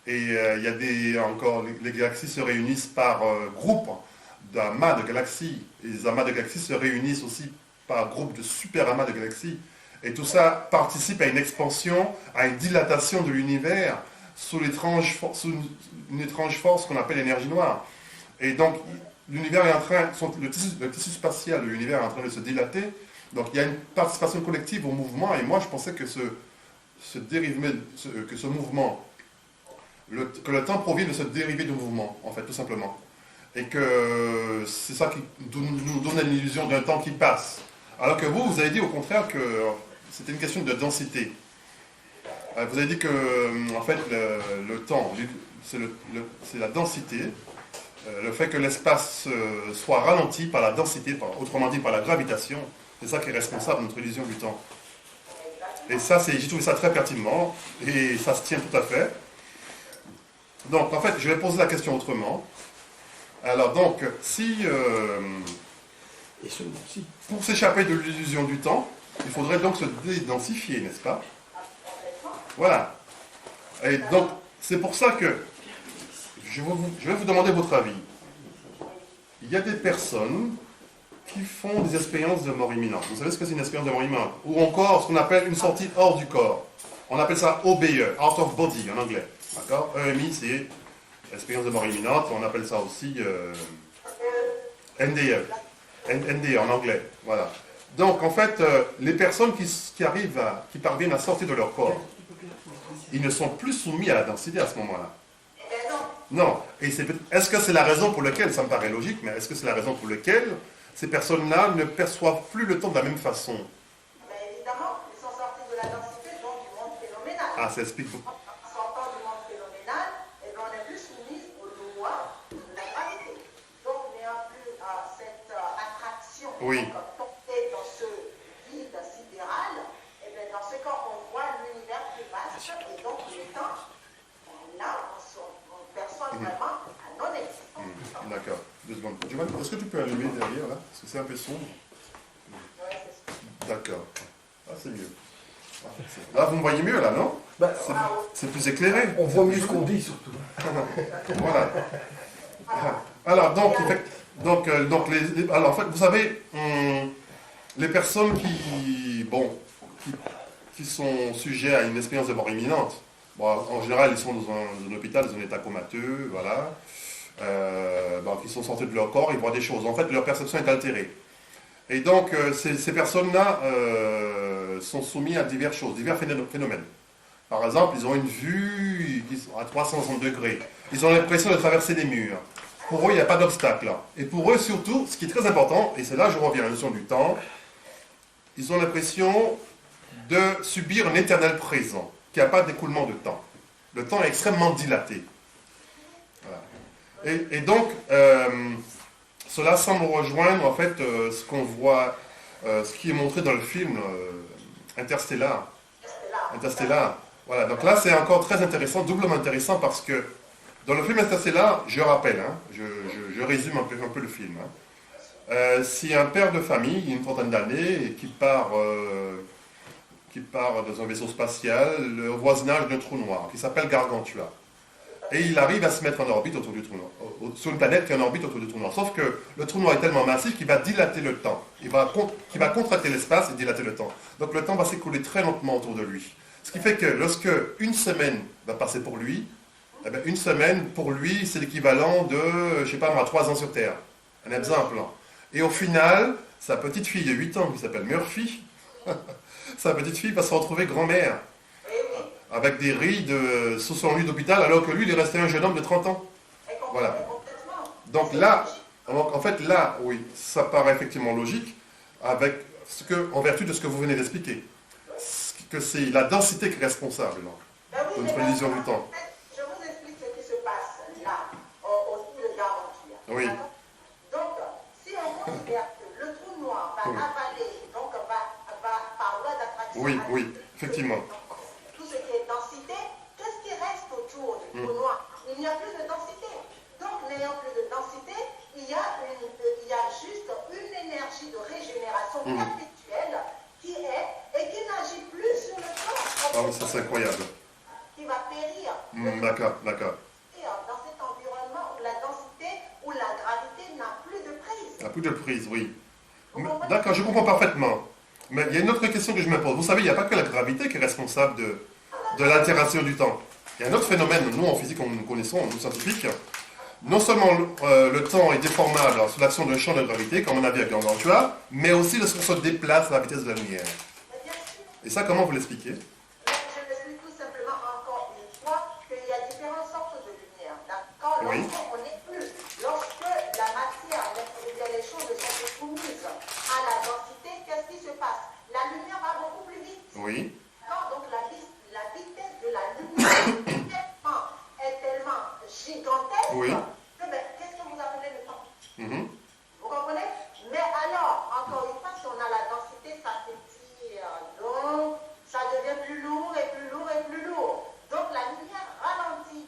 et il y a les galaxies se réunissent par groupe d'amas de galaxies, et les amas de galaxies se réunissent aussi par groupe de super amas de galaxies, et tout ça participe à une expansion, à une dilatation de l'univers, sous une étrange force qu'on appelle l'énergie noire. Et donc, l'univers est en train, le tissu spatial de l'univers est en train de se dilater. Donc, il y a une participation collective au mouvement. Et moi, je pensais que ce mouvement, que le temps provient de ce dérivé du mouvement, en fait, tout simplement. Et que c'est ça qui nous donne l'illusion d'un temps qui passe. Alors que vous avez dit au contraire que c'était une question de densité. Vous avez dit que, en fait, le temps, c'est la densité, le fait que l'espace soit ralenti par la densité, autrement dit par la gravitation, c'est ça qui est responsable de notre illusion du temps. Et ça, j'ai trouvé ça très pertinent, et ça se tient tout à fait. Donc, en fait, je vais poser la question autrement. Alors, donc, pour s'échapper de l'illusion du temps, il faudrait donc se dédensifier, n'est-ce pas ? Voilà. Et donc, c'est pour ça que je vais vous demander votre avis. Il y a des personnes qui font des expériences de mort imminente. Vous savez ce que c'est une expérience de mort imminente? Ou encore ce qu'on appelle une sortie hors du corps. On appelle ça OBE, out of body en anglais. D'accord? EMI, c'est expérience de mort imminente. On appelle ça aussi NDE. NDE en anglais. Voilà. Donc, en fait, les personnes qui parviennent à sortir de leur corps, ils ne sont plus soumis à la densité à ce moment-là. Non. Et est-ce que c'est la raison pour laquelle, ça me paraît logique, mais est-ce que c'est la raison pour laquelle ces personnes-là ne perçoivent plus le temps de la même façon? Mais évidemment, ils sont sortis de la densité, donc du monde phénoménal. Ah, ça explique. En sortant du monde phénoménal, on n'est plus soumis aux lois de la gravité. Donc, il n'y a plus cette attraction. Oui. Portée dans ce vide sidéral, et bien dans ce cas, on voit l'univers plus vaste, et donc le temps, là, on perçoit vraiment un non-existence. D'accord. 2 secondes. Giovanni, est-ce que tu peux allumer derrière, là? Parce que c'est un peu sombre. Ouais, c'est ça. D'accord. Ah, c'est mieux. Là, vous me voyez mieux, là, non? Bah, C'est plus éclairé. on voit mieux ce qu'on dit surtout. Voilà. Alors, alors, en fait, vous savez, les personnes qui sont sujets à une expérience de mort imminente, bon, en général, ils sont dans un hôpital, dans un état comateux, voilà, ils sont sortis de leur corps, ils voient des choses. En fait, leur perception est altérée. Et donc, ces personnes-là sont soumises à divers phénomènes. Par exemple, ils ont une vue à 360 degrés. Ils ont l'impression de traverser des murs. Pour eux, il n'y a pas d'obstacle. Et pour eux, surtout, ce qui est très important, et c'est là que je reviens à la notion du temps, ils ont l'impression de subir un éternel présent, qu'il n'y a pas d'écoulement de temps. Le temps est extrêmement dilaté. Voilà. Et donc, cela semble rejoindre, en fait, ce qu'on voit, ce qui est montré dans le film Interstellar. Voilà, donc là, c'est encore très intéressant, doublement intéressant, parce que dans le film Interstellar, je rappelle, hein, je résume un peu le film. Hein. Si un père de famille, une trentaine d'années, et qui part dans un vaisseau spatial, au voisinage d'un trou noir, qui s'appelle Gargantua. Et il arrive à se mettre en orbite autour du trou noir, sur une planète qui est en orbite autour du trou noir. Sauf que le trou noir est tellement massif qu'il va dilater le temps. Il va contracter l'espace et dilater le temps. Donc le temps va s'écouler très lentement autour de lui. Ce qui fait que lorsque une semaine va passer pour lui, eh bien, une semaine pour lui, c'est l'équivalent de, je ne sais pas moi, 3 ans sur Terre. Un exemple. Et au final, sa petite fille de 8 ans, qui s'appelle Murphy, sa petite fille va se retrouver grand-mère, avec des rides sous son lit d'hôpital, alors que lui, il est resté un jeune homme de 30 ans. Voilà. Donc là, en fait, là, oui, ça paraît effectivement logique, en vertu de ce que vous venez d'expliquer. Que c'est la densité qui est responsable de notre vision du temps. Je vous explique ce qui se passe là, au niveau de Gargantua. Oui. Donc, si on considère que le trou noir va avaler, donc va par loi d'attraction. Oui, effectivement. Tout ce qui est densité, qu'est-ce qui reste autour du trou noir? Il n'y a plus de densité. Donc, n'ayant plus de densité, il y a juste une énergie de régénération perpétuelle qui est et qui n'agit plus sur le corps. Ah oui, ça c'est incroyable. Qui va périr. D'accord. Dans cet environnement où la densité, où la gravité n'a plus de prise. Il n'y a plus de prise, oui. D'accord, je comprends parfaitement. Mais il y a une autre question que je me pose. Vous savez, il n'y a pas que la gravité qui est responsable de l'altération du temps. Il y a un autre phénomène, nous en physique, nous connaissons, nous scientifiques. Non seulement le temps est déformable sous l'action d'un champ de gravité, comme on a vu avec Gargantua, mais aussi lorsqu'on se déplace à la vitesse de la lumière. Et ça, comment vous l'expliquez? Je l'explique tout simplement encore une fois qu'il y a différentes sortes de lumière. D'accord? Lorsque la matière, les choses sont soumises à la densité, qu'est-ce qui se passe? La lumière va beaucoup plus vite. Oui. D'accord? Donc la vitesse de la lumière est tellement gigantesque. Oui. Qu'est-ce que vous appelez le temps? Vous comprenez? Mais alors, encore une fois, si on a la densité, ça s'étire. Donc, ça devient plus lourd et plus lourd et plus lourd. Donc, la lumière ralentit.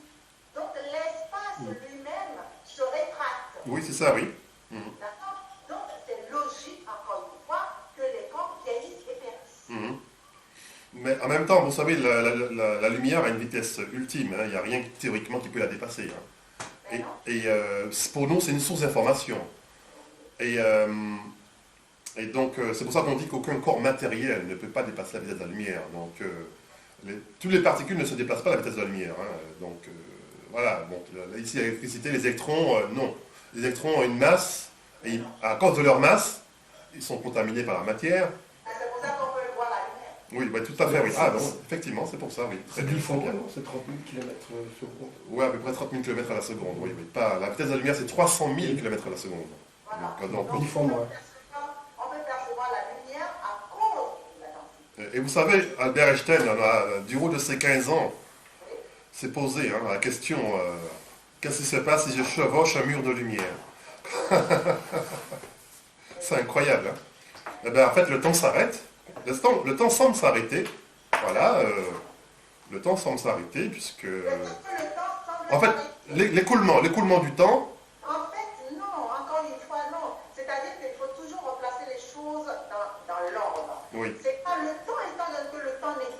Donc, l'espace lui-même se rétracte. Oui, c'est ça, oui. D'accord? Donc, c'est logique, encore une fois, que les corps vieillissent et périssent. Mais en même temps, vous savez, la lumière a une vitesse ultime. Hein. Il n'y a rien théoriquement qui peut la dépasser. Hein. Et pour nous, c'est une source d'information. Et donc, c'est pour ça qu'on dit qu'aucun corps matériel ne peut pas dépasser la vitesse de la lumière. Donc, toutes les particules ne se déplacent pas à la vitesse de la lumière. Hein. Donc, voilà. Bon, ici, l'électricité, les électrons, non. Les électrons ont une masse, et à cause de leur masse, ils sont contaminés par la matière. C'est pour ça qu'on peut voir la lumière. Oui, bah, tout à fait, oui. Ah non, effectivement, c'est pour ça, oui. C'est du fond, non? C'est 30 000 km seconde. Oui, à peu près 30 000 km à la seconde. Oui, oui. Pas, la vitesse de la lumière, c'est 300 000 km à la seconde. Voilà. Donc, 10 fois moins. On peut percevoir la lumière à cause de la densité. et vous savez, Albert Einstein, du haut de ses 15 ans, s'est posé la question qu'est-ce qui se passe si je chevauche un mur de lumière? C'est incroyable. Hein? Eh bien, en fait, le temps s'arrête. Le temps semble s'arrêter. Voilà. Le temps semble s'arrêter, puisque. En fait, l'écoulement du temps. En fait, non, encore une fois, non. C'est-à-dire qu'il faut toujours replacer les choses dans l'ordre. Oui. C'est pas le temps étant donné que le temps n'est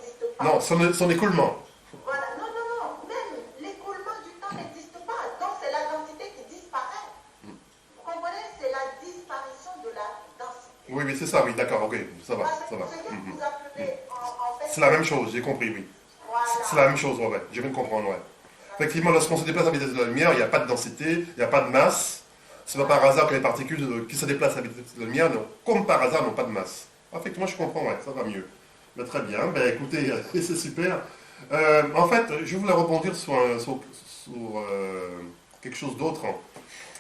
Non, son écoulement. Voilà, non, non, non, même l'écoulement du temps n'existe pas. Donc c'est la densité qui disparaît. Vous comprenez? C'est la disparition de la densité. Oui, oui, c'est ça, oui, d'accord, ok, ça va, ça va. Ce que vous appelez en fait... C'est la même chose, j'ai compris, oui. Voilà. C'est la même chose, ouais, je viens de comprendre, ouais. Effectivement, lorsqu'on se déplace à la vitesse de la lumière, il n'y a pas de densité, il n'y a pas de masse. C'est pas par hasard que les particules qui se déplacent à la vitesse de la lumière, comme par hasard, n'ont pas de masse. Effectivement, je comprends, ouais, ça va mieux. Mais très bien, ben, écoutez, c'est super. En fait, je voulais rebondir sur quelque chose d'autre.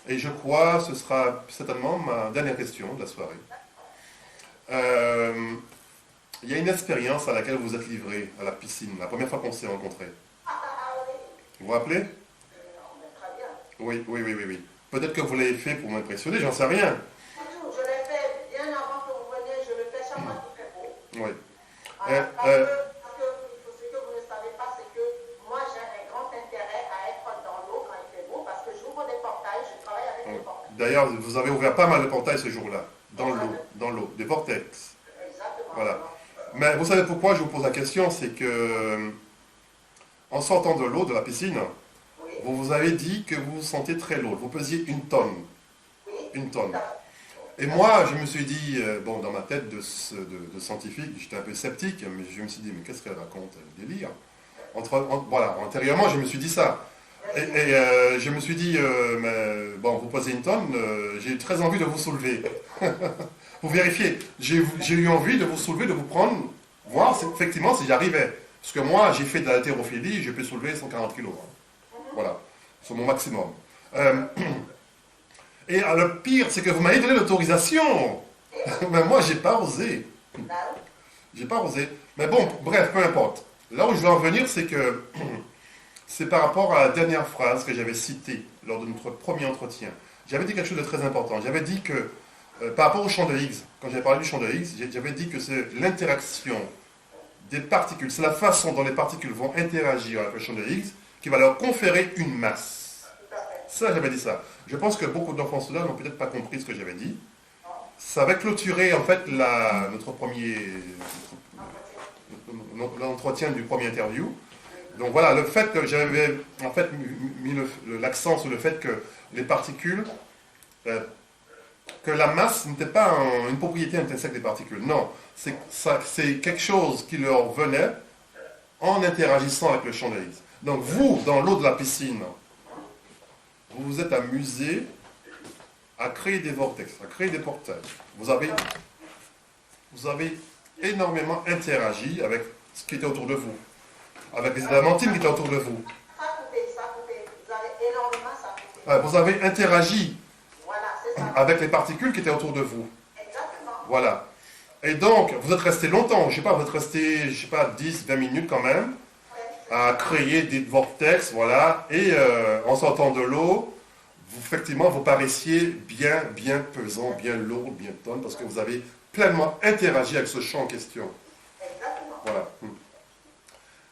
Et je crois que ce sera certainement ma dernière question de la soirée. Il y a une expérience à laquelle vous êtes livré à la piscine, la première fois qu'on s'est rencontrés. Vous vous rappelez? Très bien. Oui, oui, oui, oui, oui. Peut-être que vous l'avez fait pour m'impressionner, j'en sais rien. Je l'ai fait bien avant que vous veniez, je le fais chaque fois qu'il fait beau. Oui. Parce que ce que vous ne savez pas, c'est que moi j'ai un grand intérêt à être dans l'eau quand il fait beau, parce que j'ouvre des portails, je travaille avec des portails. D'ailleurs, vous avez ouvert pas mal de portails ce jour-là, dans l'eau, des vortex. Exactement. Voilà. Mais vous savez pourquoi je vous pose la question, c'est que en sortant de l'eau, de la piscine, Oui. vous avez dit que vous vous sentez très lourd. Vous pesiez 1 tonne. Oui. 1 tonne. Et moi, je me suis dit, bon, dans ma tête de scientifique, j'étais un peu sceptique, mais je me suis dit, mais qu'est-ce qu'elle raconte? Elle délire. Voilà, antérieurement, je me suis dit ça. Et je me suis dit, mais, bon, vous pesez 1 tonne, j'ai très envie de vous soulever. Pour vérifier. J'ai eu envie de vous soulever, de vous prendre, voir effectivement si j'arrivais. Parce que moi, j'ai fait de l'haltérophilie, je peux soulever 140 kg. Voilà, c'est mon maximum. Et le pire, c'est que vous m'avez donné l'autorisation. Mais moi, j'ai pas osé. J'ai pas osé. Mais bon, bref, peu importe. Là où je veux en venir, c'est que c'est par rapport à la dernière phrase que j'avais citée lors de notre premier entretien. J'avais dit quelque chose de très important. J'avais dit que, par rapport au champ de Higgs, quand j'avais parlé du champ de Higgs, j'avais dit que c'est l'interaction des particules, c'est la façon dont les particules vont interagir avec le champ de Higgs qui va leur conférer une masse. Ça, j'avais dit ça. Je pense que beaucoup d'enfants soudains n'ont peut-être pas compris ce que j'avais dit. Ça avait clôturé en fait l'entretien du premier interview. Donc voilà, le fait que j'avais en fait mis l'accent sur le fait que les particules, que la masse n'était pas une propriété intrinsèque des particules. Non, c'est quelque chose qui leur venait en interagissant avec le champ de Higgs. Donc vous, dans l'eau de la piscine, vous vous êtes amusé à créer des vortex, à créer des portails. Vous avez énormément interagi avec ce qui était autour de vous, avec les adamantines qui étaient autour de vous. Ça coupé. Vous avez énormément ça coupé. Vous avez interagi Voilà, c'est ça. avec les particules qui étaient autour de vous. Exactement. Voilà. Et donc, vous êtes resté longtemps, je sais pas, vous êtes resté, 10, 20 minutes quand même, à créer des vortex, voilà, et en sortant de l'eau, effectivement, vous paraissiez bien pesant, bien lourd, bien tonne, parce que vous avez pleinement interagi avec ce champ en question. Exactement. Voilà.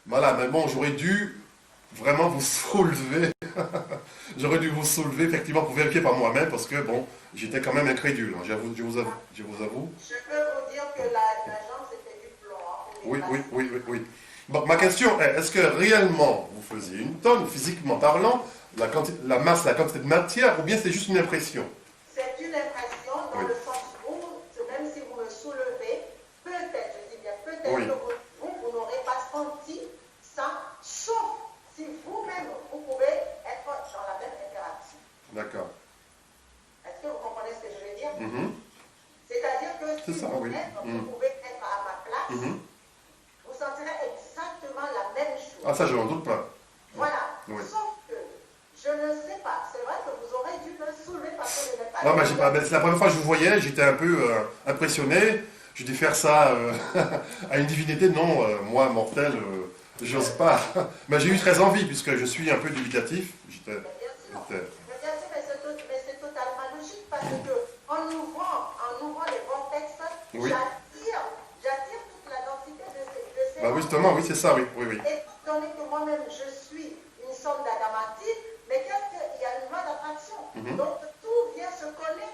Voilà, mais bon, j'aurais dû vraiment vous soulever. J'aurais dû vous soulever, effectivement, pour vérifier par moi-même, parce que, bon, j'étais quand même incrédule, hein, je vous avoue. Je peux vous dire que la jambe, c'était du plomb. Oui. Bon, ma question est, est-ce que réellement, vous faisiez 1 tonne, physiquement parlant, la masse, la quantité de matière, ou bien c'est juste une impression? C'est une impression dans le sens où, même si vous me soulevez, peut-être, je dis bien peut-être que vous n'aurez pas senti ça, sauf si vous-même, vous pouvez être dans la même interaction. D'accord. Est-ce que vous comprenez ce que je veux dire? Mm-hmm. C'est-à-dire que si ça, vous pouvez être à ma place, vous sentirez exactement la même chose. Ah, ça, je n'en doute pas. Voilà. Oui. Sauf que je ne sais pas. C'est vrai que vous aurez dû me soulever parce que je n'ai pas... Non, mais c'est la première fois que je vous voyais, j'étais un peu impressionné. J'ai dû faire ça à une divinité. Non, moi, mortel, j'ose pas. Mais j'ai eu très envie, puisque je suis un peu dubitatif. Mais c'est totalement logique parce que en ouvrant les vortex, j'attire toute la densité de ces Bah oui, justement, oui, c'est ça, oui. Et donné que moi-même, je suis une somme d'adamantine, mais qu'est-ce qu'il y a une loi d'attraction. Donc tout vient se coller.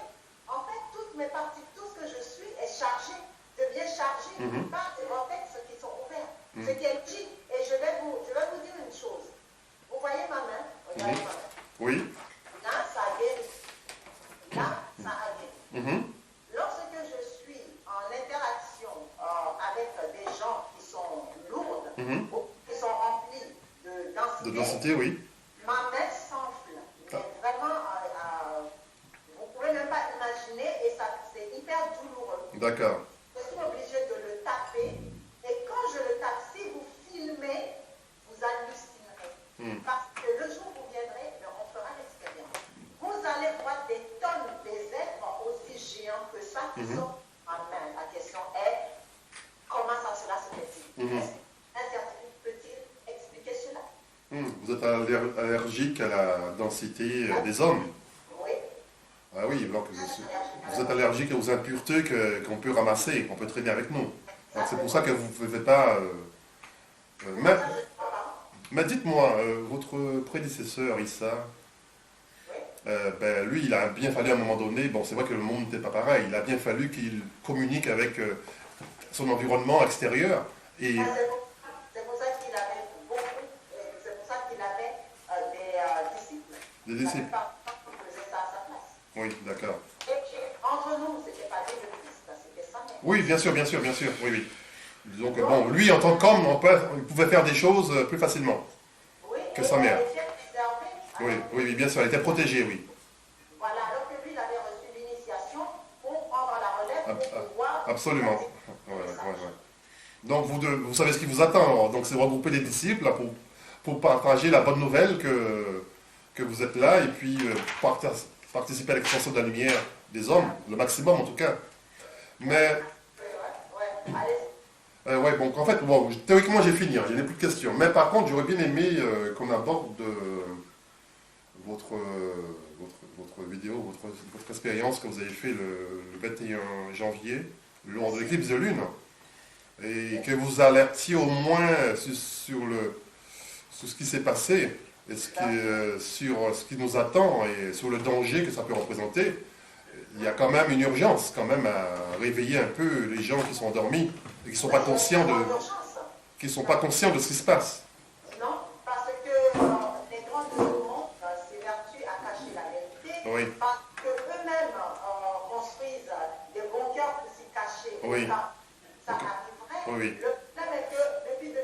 En fait, toutes mes parties, tout ce que je suis est chargé, devient chargé par des vortex qui sont ouverts. Ce qui est logique. Lorsque je suis en interaction avec des gens qui sont lourdes, ou qui sont remplis de De densité, densité, oui. ma main s'enfle. Mais vraiment, vous ne pouvez même pas imaginer, et ça, c'est hyper douloureux. D'accord. Je suis obligée de le taper, et quand je le tape, si vous filmez, vous hallucinerez. Parce que le jour où vous viendrez, on fera l'expérience. Vous allez voir des tonnes, des êtres aussi géants que ça qui sont en main. La question est, comment cela se fait-il? Est-ce qu'un scientifique peut-il expliquer cela? Vous êtes allergique à la densité des hommes. Oui. Ah oui, donc vous êtes allergique aux impuretés qu'on peut ramasser, qu'on peut traîner avec nous. Donc c'est pour ça que vous ne pouvez pas... mais dites-moi, votre prédécesseur, Issa, lui, il a bien fallu à un moment donné, bon c'est vrai que le monde n'était pas pareil, il a bien fallu qu'il communique avec son environnement extérieur. Et... C'est pour ça qu'il avait beaucoup, c'est pour ça qu'il avait des disciples. Des disciples. Il faisait ça à sa place. Oui, d'accord. Et entre nous, ce n'était pas lui le Christ, c'était sa mère. Oui, bien sûr, oui, oui. Disons que bon, lui, en tant qu'homme, il pouvait faire des choses plus facilement que sa mère. Oui, bien sûr, elle était protégée, oui. Voilà, alors que lui, il avait reçu l'initiation pour prendre la relève, pour pouvoir... Absolument. Ouais. Donc, vous savez ce qui vous attend, alors. Donc, c'est regrouper des disciples là, pour partager la bonne nouvelle que vous êtes là et puis participer à l'expansion de la lumière des hommes, le maximum en tout cas. Mais... ouais, bon, en fait, bon, théoriquement j'ai fini, je n'ai plus de questions. Mais par contre, j'aurais bien aimé qu'on aborde votre vidéo, votre expérience que vous avez fait le 21 janvier, lors de l'éclipse de lune. Et que vous alertiez au moins sur ce qui s'est passé, et sur ce qui nous attend et sur le danger que ça peut représenter. Il y a quand même une urgence quand même à réveiller un peu les gens qui sont endormis et qui ne sont pas conscients de ce qui se passe. Non, parce que les grands de ce monde s'évertuent à cacher la vérité, Oui. parce qu'eux-mêmes construisent des bunkers pour s'y cacher. Oui. Ça arriverait. Oui. Le problème est que depuis 2016,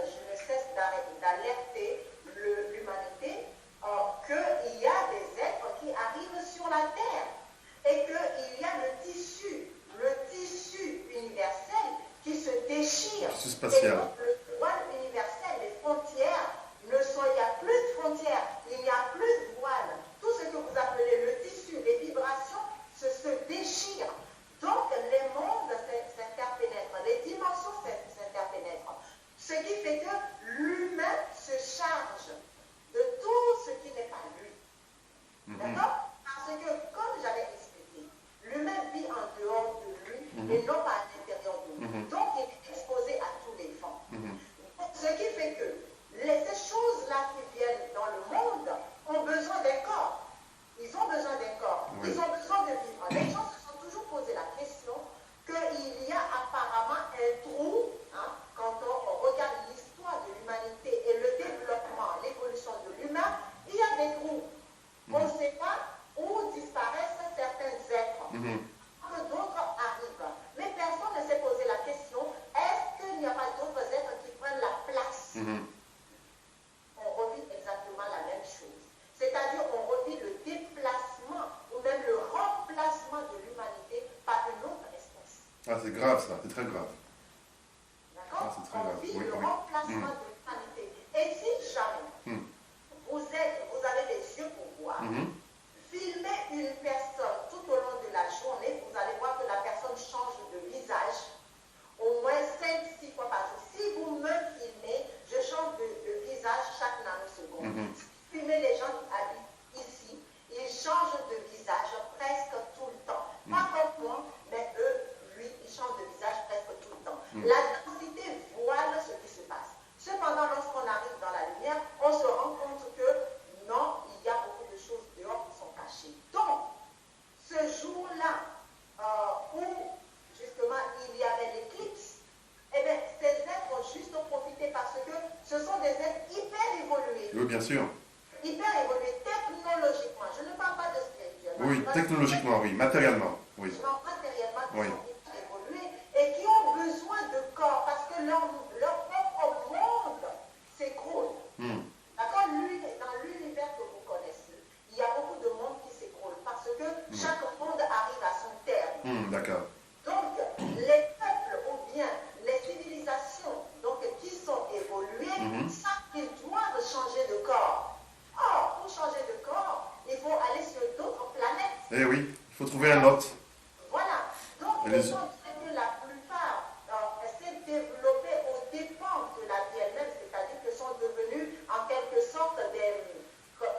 je ne cesse d'alerter l'humanité qu'il y a des êtres qui arrivent sur la Terre et qu'il y a le tissu universel qui se déchire. Tissu spatial. Et donc, le voile universel, les frontières, il n'y a plus de frontières, il n'y a plus de voile. Tout ce que vous appelez le tissu, les vibrations, se déchirent. Donc, les mondes s'interpénètrent, les dimensions s'interpénètrent. Ce qui fait que l'humain se charge de tout ce qui n'est pas lui. D'accord? Parce que, comme j'avais expliqué, l'humain vit en dehors de lui et non pas à l'intérieur de lui. Donc, il est exposé à tous les vents. Ce qui fait que ces choses-là qui viennent dans le monde ont besoin d'un corps. Ils ont besoin d'un corps. Oui. Ils ont besoin de vivre. Les gens se sont toujours posé la question qu'il y a apparemment un trou, quand on regarde l'histoire de l'humanité et le développement, l'évolution de l'humain, il y a des trous. On ne sait pas où disparaissent certains êtres, que d'autres arrivent. Mais personne ne s'est posé la question, est-ce qu'il n'y a pas d'autres êtres qui prennent la place? On revit exactement la même chose. C'est-à-dire on revit le déplacement ou même le remplacement de l'humanité par une autre espèce. Ah, c'est grave ça, c'est très grave. D'accord? C'est très On grave. vit Oui, le oui. remplacement de l'humanité. Et si jamais vous avez des yeux pour voir, filmez une personne tout au long de la journée, vous allez voir que la personne change de visage au moins 5-6 fois par jour. Si vous me filmez, je change de visage chaque nanoseconde. Filmez les gens qui habitent ici, ils changent de visage presque tout le temps. Pas comme moi, mais eux, lui, ils changent de visage presque tout le temps. La densité voile ce qui se passe. Cependant, lorsqu'on arrive dans la lumière, on se rend compte que non, il y a beaucoup de choses dehors qui sont cachées. Donc, ce jour-là, où justement il y avait l'éclipse, eh bien, ces êtres ont juste profité parce que ce sont des êtres hyper évolués. Oui, bien sûr. Hyper évolués technologiquement. Je ne parle pas de spirituel, Oui, technologiquement, oui, matériellement, oui. Matériellement, qui Oui. sont évolués et qui ont besoin de corps parce que leur propre monde s'écroule. D'accord? Dans l'univers que vous connaissez, il y a beaucoup de monde qui s'écroule parce que chaque monde arrive à son terme. D'accord. Donc, les peuples ou bien les civilisations donc, qui sont évoluées savent qu'ils doivent changer de corps. Or, pour changer de corps, il faut aller sur d'autres planètes. Eh oui, il faut trouver un autre. Voilà. Donc, Et les- étant donné que la plupart s'est développée aux dépens de la vie elle-même, c'est-à-dire que sont devenus en quelque sorte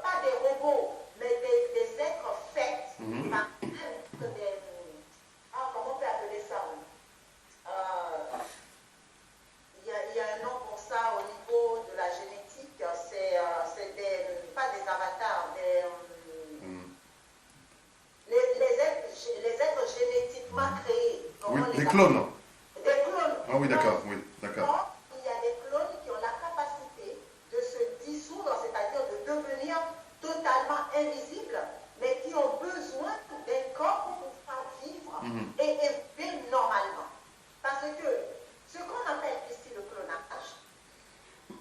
pas des robots, mais des êtres faits par comment on peut appeler ça? Il y a un nom pour ça au niveau de la génétique, c'est pas des avatars, les êtres génétiquement créés. Oui, Comment des les clones. Des clones. Ah oui, d'accord, oui, d'accord. Or, il y a des clones qui ont la capacité de se dissoudre, c'est-à-dire de devenir totalement invisibles, mais qui ont besoin d'un corps pour pouvoir vivre et évoluer normalement. Parce que ce qu'on appelle ici le clonage,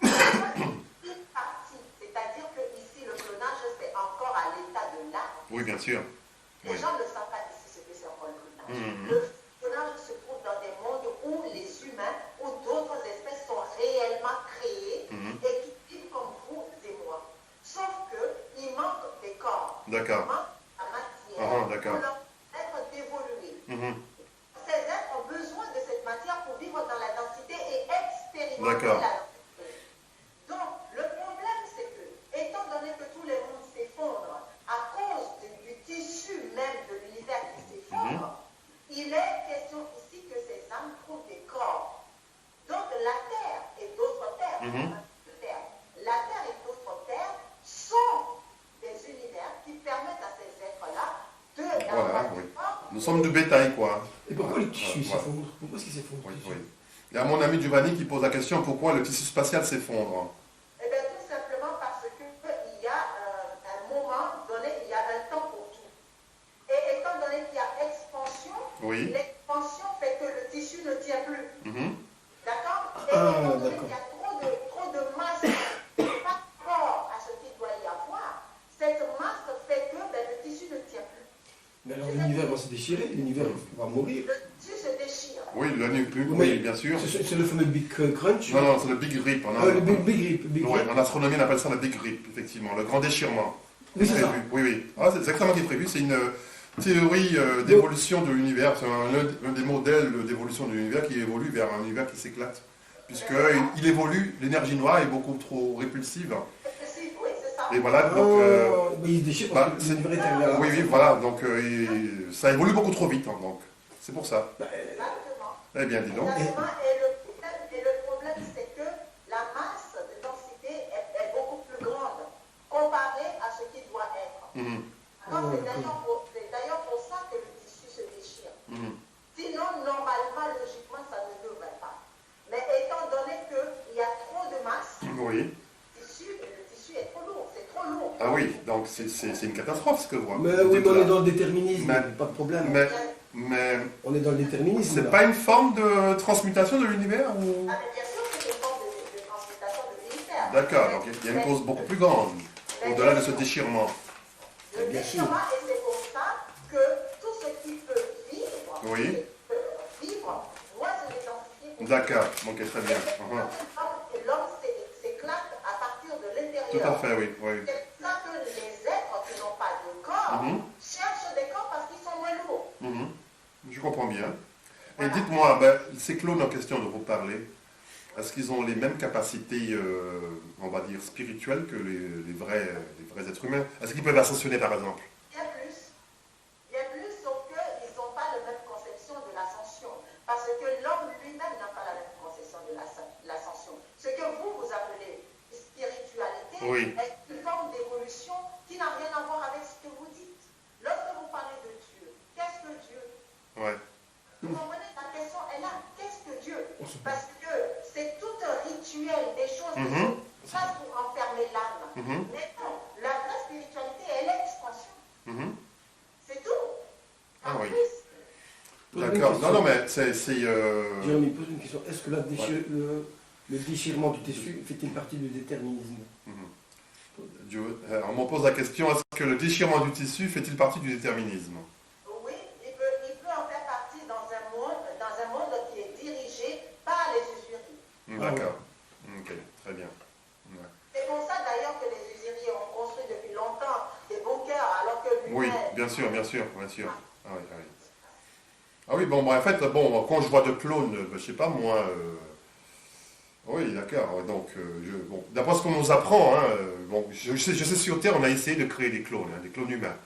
c'est une partie, c'est-à-dire que ici le clonage c'est encore à l'état de l'art. Oui, bien sûr. Les Oui. gens ne savent pas ici ce que c'est encore le clonage. Le clonage se trouve dans des mondes où les humains ou d'autres espèces sont réellement créés et qui vivent comme vous et moi. Sauf qu'il manque des corps. D'accord. Il manque la matière D'accord. pour leur être dévolués. Ces êtres ont besoin de cette matière pour vivre dans la densité et expérimenter D'accord. la densité. Donc, le problème, c'est que, étant donné que tous les mondes s'effondrent à cause du tissu même de l'univers qui s'effondre, il est question ici que ces âmes trouvent des corps. Donc, la Terre et d'autres terres, la Terre et d'autres terres sont des univers qui permettent à ces êtres-là Voilà, oui. Nous sommes du bétail, quoi. Et pourquoi le tissu Voilà. s'effondre? Pourquoi est-ce qu'il s'effondre? Oui, le tissu? oui. Il y a mon ami Giovanni qui pose la question pourquoi le tissu spatial s'effondre. Eh bien, tout simplement parce qu'il y a un moment donné, il y a un temps pour tout. Et étant donné qu'il y a expansion, Oui. l'expansion fait que le tissu ne tient plus. D'accord? Et Ah, étant donné d'accord. qu'il y a trop de masse par rapport à ce qu'il doit y avoir, cette masse fait que le tissu ne tient plus. Mais alors l'univers va se déchirer, l'univers va mourir. Le tissu se déchire. Oui, le nucléaire, Mais oui, bien sûr. C'est le fameux Big Crunch. Non, non, c'est le Big Rip. Le Big Rip. Big Oui, Rip. en astronomie, on appelle ça le Big Rip, effectivement, le grand déchirement. Oui, c'est ça. Prévu. Oui, oui. Ah, c'est exactement ce qui est prévu. C'est une théorie d'évolution de l'univers. C'est un des modèles d'évolution de l'univers qui évolue vers un univers qui s'éclate. Puisqu'il évolue, l'énergie noire est beaucoup trop répulsive. Oui, c'est ça. Et voilà, donc... Mais il se déchire parce que l'univers est arrivé à la oui, oui, fin. voilà. Donc, ça évolue beaucoup trop vite. Hein, donc, c'est pour ça. Exactement. Eh bien, dis donc. Exactement. Et le problème, c'est que la masse de densité est beaucoup plus grande comparée à ce qui doit être. Alors, c'est d'ailleurs pour ça que le tissu se déchire. Sinon, normalement, logiquement, ça ne devrait pas. Mais étant donné qu'il y a trop de masse, Oui. le tissu est trop lourd, c'est trop lourd. Ah oui, donc c'est une catastrophe ce que vous Mais dites oui, mais on là. est dans le déterminisme, Mais- pas de problème. Mais On est dans le déterminisme. c'est là. pas une forme de transmutation de l'univers ou... Ah, mais bien sûr que c'est une forme de transmutation de l'univers. D'accord, donc il y a une cause beaucoup plus grande, au-delà de ce déchirement. Le Bien sûr. déchirement, et c'est pour ça que tout ce qui peut vivre, Oui. doit se dédensifier. D'accord, ok, très bien. Et l'homme s'éclate à partir de Tout l'intérieur. à fait, oui. Oui. C'est pour ça que les êtres qui n'ont pas de corps cherchent des corps parce qu'ils sont moins lourds. Je comprends bien. Et Voilà. dites-moi, ces clones en question dont vous parlez, est-ce qu'ils ont les mêmes capacités, on va dire, spirituelles que les vrais êtres humains? Est-ce qu'ils peuvent ascensionner, par exemple? Bien plus, sauf qu'ils n'ont pas la même conception de l'ascension. Parce que l'homme lui-même n'a pas la même conception de l'ascension. Ce que vous appelez spiritualité Oui. est une forme d'évolution qui n'a rien à voir avec ce que vous dites. Lorsque vous parlez de Dieu, qu'est-ce que Dieu? Ouais. Vous comprenez, la question est là. Qu'est-ce que Dieu? Parce que c'est tout un rituel, des choses qui sont faites pour enfermer l'âme. Mais non, la vraie spiritualité est l'expansion. Pose une D'accord. question. Non, non, mais c'est... Jérémy, pose une question. Est-ce que le déchirement du tissu fait-il partie du déterminisme? On me pose la question, est-ce que le déchirement du tissu fait-il partie du déterminisme? Oui, il peut en faire partie dans un monde qui est dirigé par les usuries. D'accord. Ok, très bien. Ouais. C'est pour ça d'ailleurs que les usuries ont construit depuis longtemps des bunkers, alors que Oui, l'humain... bien sûr, bien sûr, bien sûr. Ah oui, ah oui. Ah oui, bon, en fait, bon, quand je vois de clones, je sais pas, moi... Oui, d'accord. Donc, bon, d'après ce qu'on nous apprend, hein, bon, je sais sur Terre, on a essayé de créer des clones humains.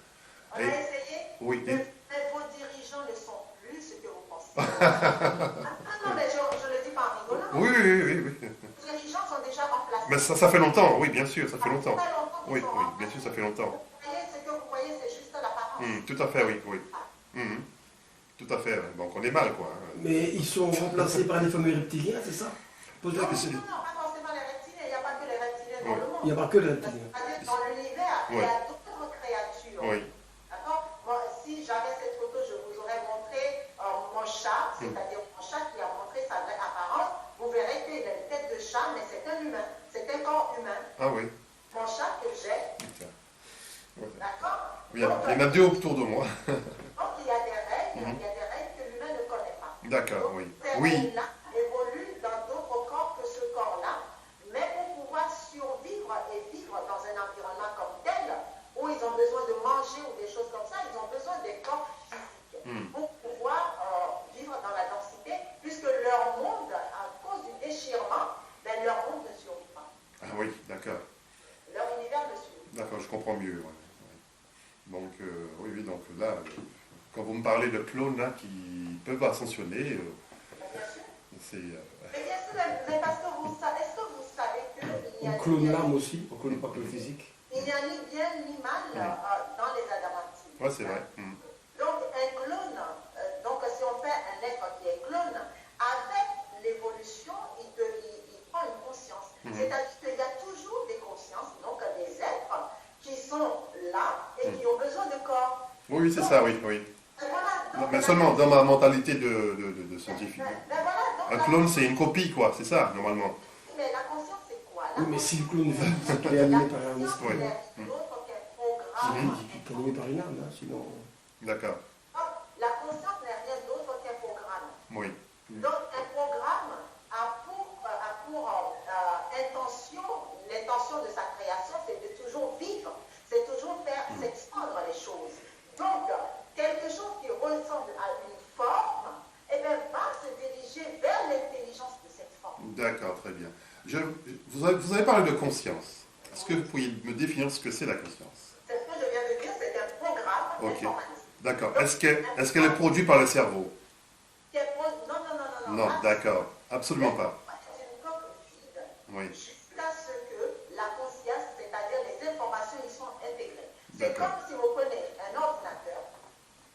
On a essayé, Oui. mais vos dirigeants ne sont plus ce que vous pensez. Non, mais je ne le dis pas en rigolant. Oui. Les dirigeants sont déjà en place. Mais ça fait longtemps, oui, bien sûr, ça fait longtemps. Ça fait longtemps qu'ils Oui, sont oui, en bien place. sûr, ça fait longtemps. Ce que vous voyez, c'est juste l'apparence. Tout à fait, oui. Tout à fait, donc on est mal, quoi. Mais ils sont remplacés par les fameux reptiliens, c'est ça? Pose la question. Non, pas forcément les reptiliens, il n'y a pas que les reptiliens dans le monde. Il n'y a pas que les reptiliens. C'est-à-dire dans l'univers, il y a d'autres créatures. Oui. D'accord? Moi, si j'avais cette photo, je vous aurais montré mon chat, c'est-à-dire mon chat qui a montré sa vraie apparence. Vous verrez qu'il a une tête de chat, mais c'est un humain. C'est un corps humain. Ah oui. Mon chat que j'ai, d'accord? Il y en a deux autour de moi. Donc il y a des règles, que l'humain ne connaît pas. D'accord, oui. Ces règles-là évoluent dans d'autres corps que ce corps-là, mais pour pouvoir survivre et vivre dans un environnement comme tel, où ils ont besoin de manger ou des choses comme ça, ils ont besoin des corps physiques pour pouvoir vivre dans la densité, puisque leur monde, à cause du déchirement, leur monde ne survit pas. Ah oui, d'accord. Leur univers ne survit pas. D'accord, je comprends mieux. Ouais. Donc, oui, donc là, quand vous me parlez de clones là, qui peuvent ascensionner, c'est... Mais bien sûr, mais parce que est-ce que vous savez qu'il y a... On clone l'âme aussi, on ne clone pas que le physique. Il n'y a ni bien ni mal dans les adamantines. Oui, c'est vrai. Donc, un clone, donc si on fait un être qui est clone, avec l'évolution, il prend une conscience. C'est-à-dire qu'il y a toujours des consciences, donc des êtres qui sont là et qui ont besoin de corps. Oui, c'est ça, oui. Voilà, Mais seulement dans ma mentalité de scientifique. Voilà, Un clone, c'est une copie, quoi, c'est ça, normalement. mais la conscience, c'est quoi? Oui, mais si le clone vit, c'est qu'il est animé par un esprit. Oui. C'est d'autre qu'un programme. Il est animé par une âme, hein, sinon... D'accord. La conscience n'est rien d'autre qu'un programme. Oui. Donc, un programme a pour intention, l'intention de sa création, c'est de toujours vivre, c'est toujours faire s'expandre les choses. Donc, quelque chose qui ressemble à une forme, va se diriger vers l'intelligence de cette forme. D'accord, très bien. Vous avez parlé de conscience. Est-ce que vous pourriez me définir ce que c'est la conscience? C'est ce que je viens de dire, c'est un programme informatique. D'accord. Est-ce qu'elle est produite par le cerveau? Non. D'accord. Absolument pas. C'est une coque vide. Oui. Jusqu'à ce que la conscience, c'est-à-dire les informations, y sont intégrées. C'est D'accord. comme si vous prenez un ordinateur,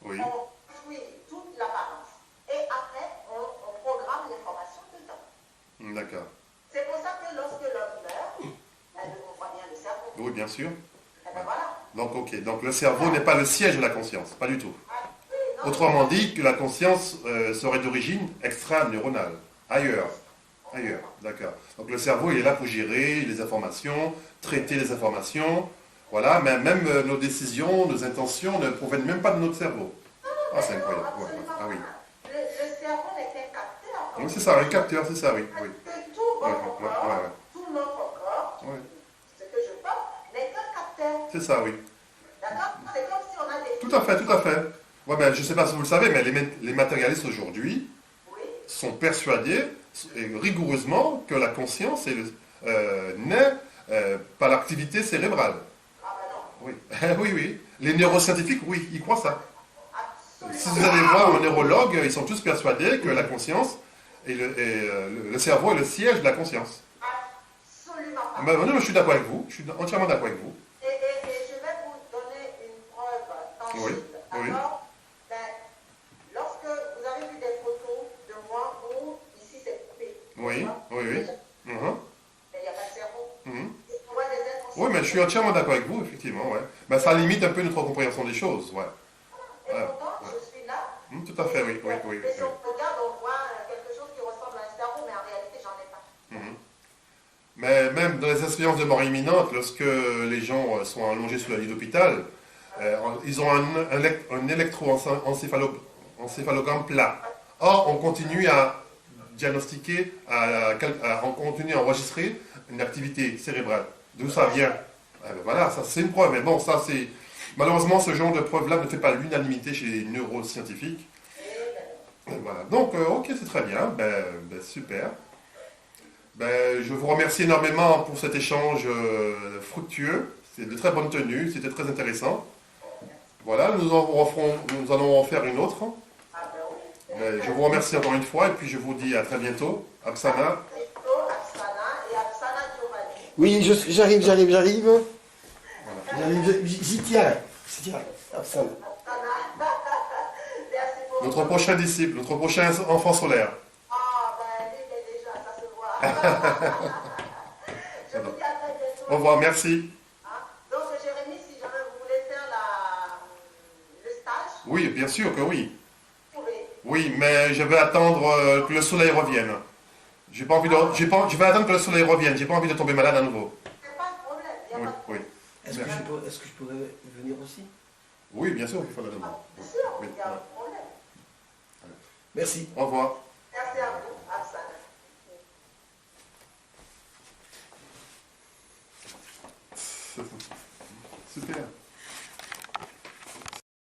Oui. on construit toute l'apparence, et après, on programme l'information dedans. D'accord. C'est pour ça que lorsque l'homme meurt, on voit bien le cerveau. Oui, bien sûr. Et ben voilà. Donc, ok. Donc, le cerveau n'est pas le siège de la conscience. Pas du tout. Non, Autrement dit, que la conscience serait d'origine extra-neuronale. Ailleurs. D'accord. Donc, le cerveau, il est là pour gérer les informations, traiter les informations. Voilà. Mais même nos décisions, nos intentions ne proviennent même pas de notre cerveau. Ah, c'est incroyable. Ouais. Ah oui. Le cerveau n'est qu'un capteur. Oui, c'est ça, un capteur, c'est ça, oui. Parce que tout votre corps, tout notre corps, Ouais. ce que je porte, n'est qu'un capteur. C'est ça, oui. D'accord? C'est comme si on a des... Tout à fait. Ouais, ben, je ne sais pas si vous le savez, mais les matérialistes aujourd'hui Oui. sont persuadés rigoureusement que la conscience naît par l'activité cérébrale. Ah ben non. Oui. Oui. Les neuroscientifiques, oui, ils croient ça. Absolument. Si vous allez voir un neurologue, ils sont tous persuadés que la conscience et le cerveau est le siège de la conscience. Absolument pas. Ben, non, je suis d'accord avec vous. Je suis entièrement d'accord avec vous. Et je vais vous donner une preuve tangible. Oui. D'accord? Lorsque vous avez vu des photos de moi où ici c'est coupé. Oui. Mais il n'y a pas de cerveau. On voit des êtres Oui, mais je suis entièrement d'accord avec vous, effectivement. Ouais. Ben, ça limite un peu notre compréhension des choses. Ouais. Et pourtant, je suis là tout à fait, oui. Et si on regarde, on voit quelque chose qui ressemble à un cerveau, mais en réalité, j'en ai pas. Mais même dans les expériences de mort imminente, lorsque les gens sont allongés sur la lit d'hôpital, ils ont un électroencéphalogramme plat. Or, on continue à diagnostiquer, on continue à enregistrer une activité cérébrale. D'où ça vient? Voilà, ça c'est une preuve. Mais bon, ça c'est... Malheureusement, ce genre de preuve-là ne fait pas l'unanimité chez les neuroscientifiques. Voilà. Donc, ok, c'est très bien. Super. Je vous remercie énormément pour cet échange fructueux. C'est de très bonne tenue, c'était très intéressant. Voilà, nous allons en faire une autre. Je vous remercie encore une fois et puis je vous dis à très bientôt. Aksana. Oui, j'arrive. J'arrive, j'y tiens. Absolument. Notre prochain disciple, notre prochain enfant solaire. Lui, il est déjà, ça se voit. Je vous dis à très bientôt. Au revoir, merci. Donc, Jérémy, si jamais vous voulez faire le stage, Oui, bien sûr que oui. vous pouvez. Oui, mais je vais attendre que le soleil revienne. Je vais attendre que le soleil revienne. J'ai pas envie de tomber malade à nouveau. C'est pas de problème. Il y a pas de problème. Est-ce que je pourrais venir aussi? Oui, bien sûr, il faut la demander. Bien sûr, il y a un problème. Merci. Au revoir. Merci à vous, Arsana. Super.